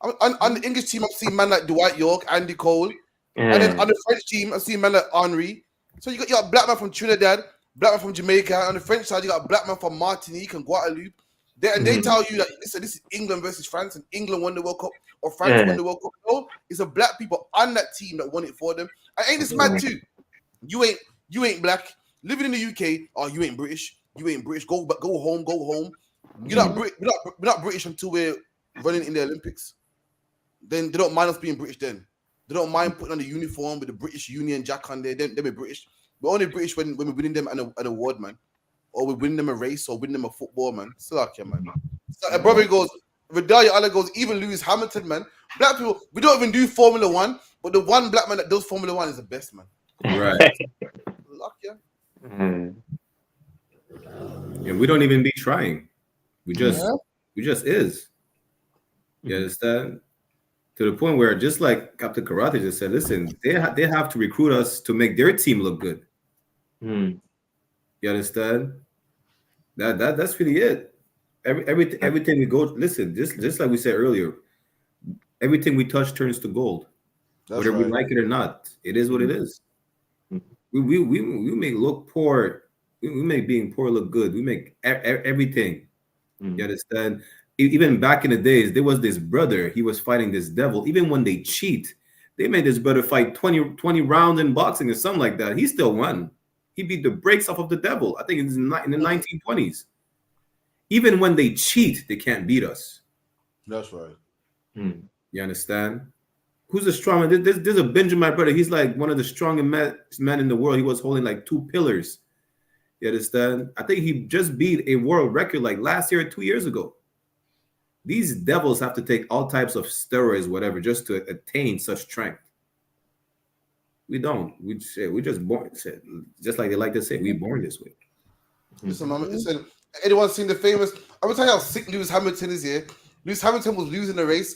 On the English team, I've seen man like Dwight York, Andy Cole. And then on the French team, I've seen man like Henry. So you got black man from Trinidad, black man from Jamaica. On the French side, you got black man from Martinique and Guadeloupe. They tell you that this is England versus France, and England won the World Cup, or France won the World Cup. No, it's a black people on that team that won it for them. And ain't this mad too? You ain't black, living in the UK. Oh, you ain't British. You ain't British. Go home. You're not British until we're running in the Olympics. Then they don't mind us being British. Then they don't mind putting on the uniform with the British Union Jack on there. Then we're British. We're only British when we're winning them an award, man. Or we win them a race, or win them a football, man. Still like man. So a brother goes, Vidalia Allah goes, even Lewis Hamilton, man. Black people, we don't even do Formula 1, but the one black man that does Formula 1 is the best, man. Right. And we don't even be trying. We just is. You understand? To the point where, just like Captain Karate just said, listen, they have to recruit us to make their team look good. You understand? That's really it. Everything we go, listen, just like we said earlier, everything we touch turns to gold. Whether we like it or not, it is what it is. we make look poor. We make being poor look good. We make everything. You understand? Even back in the days, there was this brother. He was fighting this devil. Even when they cheat, they made this brother fight 20 rounds in boxing or something like that. He still won. He beat the brakes off of the devil. I think it's in the 1920s. Even when they cheat, they can't beat us. That's right. You understand? Who's the strong man? There's a Benjamin, my brother. He's like one of the strongest men in the world. He was holding like 2 pillars. You understand? I think he just beat a world record like last year or 2 years ago. These devils have to take all types of steroids, whatever, just to attain such strength. We don't. We just born. Just like they like to say, we born this way. Listen, man. Listen. Anyone seen the famous? I'm gonna tell you how sick Lewis Hamilton is here. Lewis Hamilton was losing the race.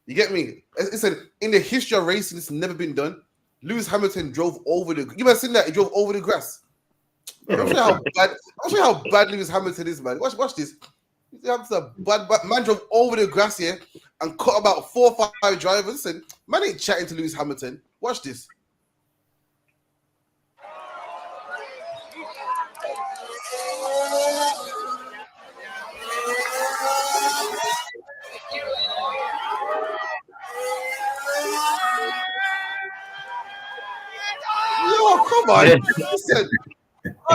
You get me? Listen, in the history of racing, it's never been done. Lewis Hamilton drove over the. You ever seen that? He drove over the grass. I'm sure how bad Lewis Hamilton is, man. Watch this. Bad man drove over the grass here and cut about 4 or 5 drivers. Listen, man ain't chatting to Lewis Hamilton. Watch this. Yo, come on.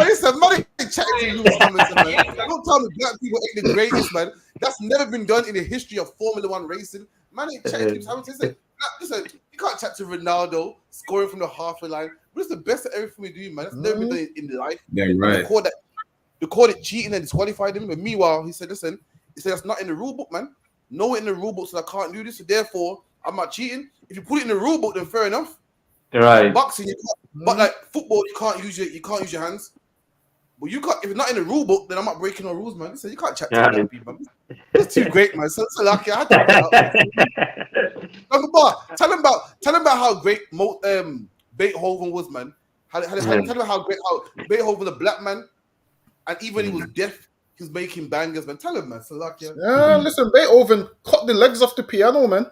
Listen, man ain't chatting to Lewis Hamilton, man. Don't tell me black people ain't the greatest, man. That's never been done in the history of Formula One racing. Man ain't chatting to Lewis Hamilton. Listen, you can't chat to Ronaldo scoring from the halfway line. But it's the best of everything we do, man. That's never been done in life. Yeah, right. They called it cheating and disqualified him. But meanwhile, he said, listen, that's not in the rule book, man. No, in the rule book, so I can't do this. So therefore, I'm not cheating. If you put it in the rule book, then fair enough. Right. Boxing, you can't, but like football, you can't use your hands. But you can't if it's not in the rule book, then I'm not breaking no rules, man. So you can't chat to people. It's too great, man. So lucky. I had to tell him about how great Beethoven was, man. Tell him how Beethoven was a black man, and even when he was deaf, he was making bangers, man. Tell him, man. So lucky. Yeah, listen, Beethoven cut the legs off the piano, man.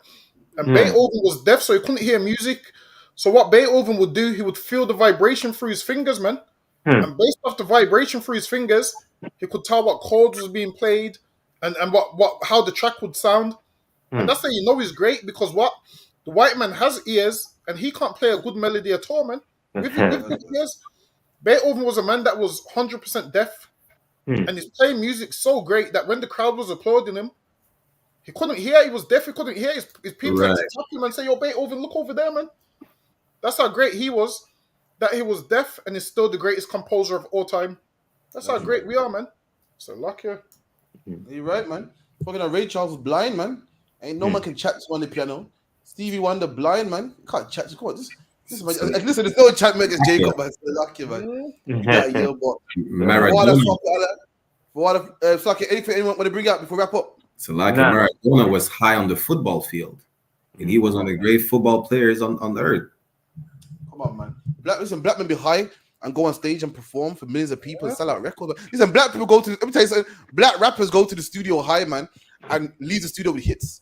And Beethoven was deaf, so he couldn't hear music. So what Beethoven would do, he would feel the vibration through his fingers, man. And based off the vibration through his fingers, he could tell what chords was being played and how the track would sound. And that's how you know he's great, because the white man has ears and he can't play a good melody at all, man. With his ears, Beethoven was a man that was 100% deaf, and he's playing music so great that when the crowd was applauding him, he couldn't hear. He was deaf. He couldn't hear. His people had to tap him and say, "Yo, Beethoven, look over there, man." That's how great he was. That he was deaf and is still the greatest composer of all time. That's how great we are, man. So lucky. You're right, man. Fucking Ray Charles was blind, man. Ain't no man can chat to on the piano. Stevie Wonder blind, man. You can't chat. Come on, this man. Listen, there's no chat against Jacob, man. So lucky, man. Maradona. Anything anyone want to bring out before we wrap up? So lucky Maradona was high on the football field, and he was one of the great football players on the earth. Come on, man. Black men be high and go on stage and perform for millions of people and sell out records. Listen, black people go to. Let me tell you something. Black rappers go to the studio high, man, and leave the studio with hits.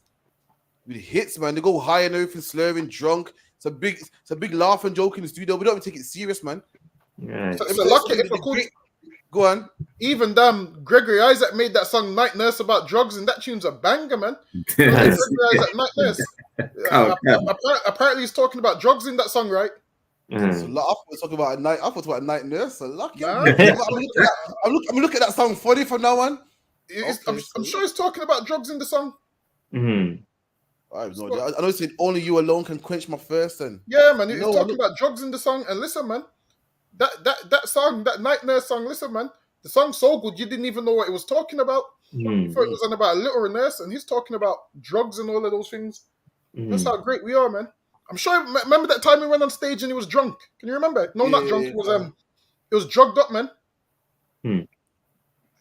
With hits, man. They go high and everything, slurring, drunk. It's a big laugh and joke in the studio. We don't even take it serious, man. Yeah. So lucky if I could. Go on. Even Gregory Isaac made that song "Night Nurse" about drugs, and that tune's a banger, man. Gregory Isaac, "Night Nurse." Apparently, he's talking about drugs in that song, right? So, I thought talking about a night. I thought about a night nurse. So lucky. I'm looking at that song funny from now on. I'm sure he's talking about drugs in the song. I have no idea. I know he said "Only You Alone Can Quench My Thirst." And yeah, man, he's talking about drugs in the song. And listen, man, that song, that Night Nurse song. Listen, man, the song's so good you didn't even know what it was talking about. You thought it was about a little nurse, and he's talking about drugs and all of those things. That's how great we are, man. I'm sure. Remember that time he went on stage and he was drunk? Can you remember? No, not drunk. It was drugged up, man.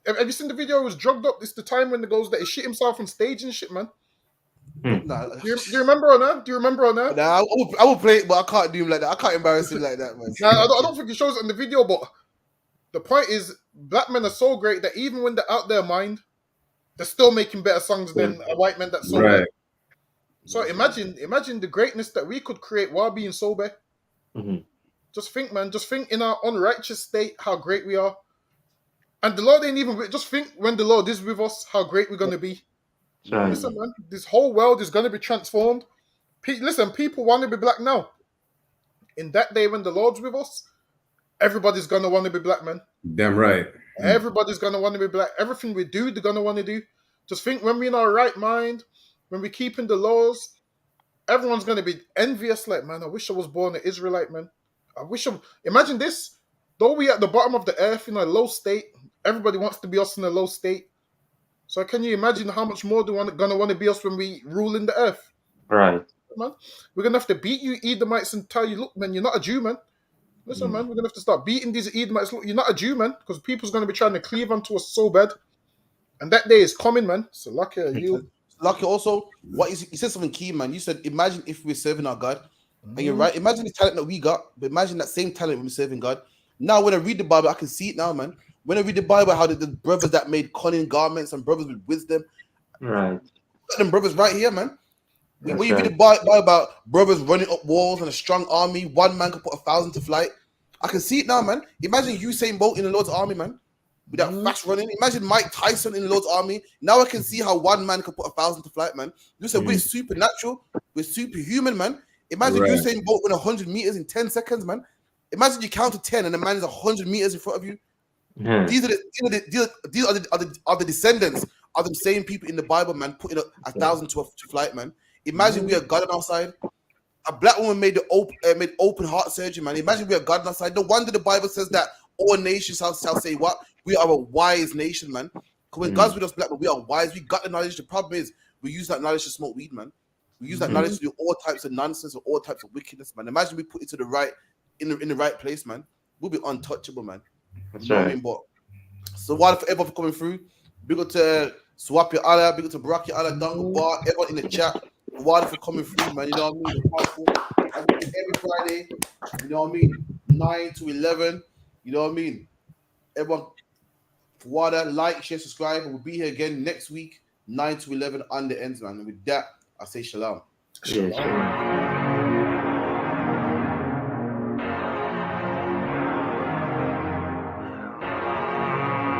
Have you seen the video? It was drugged up. It's the time when it goes that he shit himself on stage and shit, man. Nah. Do you remember on that? Do you remember on that? Nah, I will play it, but I can't do him like that. I can't embarrass him like that, man. Nah, I don't think he shows it in the video, but the point is, black men are so great that even when they're out their mind, they're still making better songs than a white man that's sober. Right. So imagine the greatness that we could create while being sober. Just think, man. Just think in our unrighteous state how great we are. And the Lord ain't even with. Just think when the Lord is with us, how great we're going to be. Right. Listen, man. This whole world is going to be transformed. Listen, people want to be black now. In that day when the Lord's with us, everybody's going to want to be black, man. Damn right. Everybody's going to want to be black. Everything we do, they're going to want to do. Just think when we're in our right mind, when we're keeping the laws, everyone's going to be envious. Like, man, I wish I was born an Israelite, man. Imagine this. Though we at the bottom of the earth in a low state, everybody wants to be us in a low state. So can you imagine how much more they're going to want to be us when we rule in the earth? Right. Man, we're going to have to beat you Edomites and tell you, look, man, you're not a Jew, man. Listen, man, we're going to have to start beating these Edomites. Look, you're not a Jew, man, because people's going to be trying to cleave onto us so bad. And that day is coming, man. So lucky you. Lucky also, you said something key, man. You said, imagine if we're serving our God. And you're right. Imagine the talent that we got, but imagine that same talent when we're serving God. Now, when I read the Bible, I can see it now, man. When I read the Bible, how the brothers that made cunning garments and brothers with wisdom. Right. Got them brothers right here, man. When you read the Bible about brothers running up walls and a strong army, one man could put 1,000 to flight. I can see it now, man. Imagine Usain Bolt in the Lord's army, man. With that fast running. Imagine Mike Tyson in the Lord's army. Now I can see how one man could put 1,000 to flight, man. You said we're supernatural. We're superhuman, man. Imagine Usain Bolt win 100 meters in 10 seconds, man. Imagine you count to 10 and the man is 100 meters in front of you. These are the descendants of the same people in the Bible, man, putting 1,000 to flight, man. Imagine we are God on our side. A black woman made open heart surgery, man. Imagine we are God on our side. No wonder the Bible says that all nations shall say what? We are a wise nation, man. Because when God's with us, black men, we are wise. We got the knowledge. The problem is we use that knowledge to smoke weed, man. We use that knowledge to do all types of nonsense or all types of wickedness, man. Imagine we put it to the right in the right place, man. We'll be untouchable, man. That's you know what I mean? But so while forever for coming through, big up to Swap Your Allah, big up to Barack Your Allah, Dungle Bar, everyone in the chat. While for coming through, man. You know what I mean? Every Friday, you know what I mean? 9 to 11, you know what I mean? Everyone, water, like, share, subscribe, and we'll be here again next week, 9 to 11 on the ends, man. And with that, I say shalom. Shalom.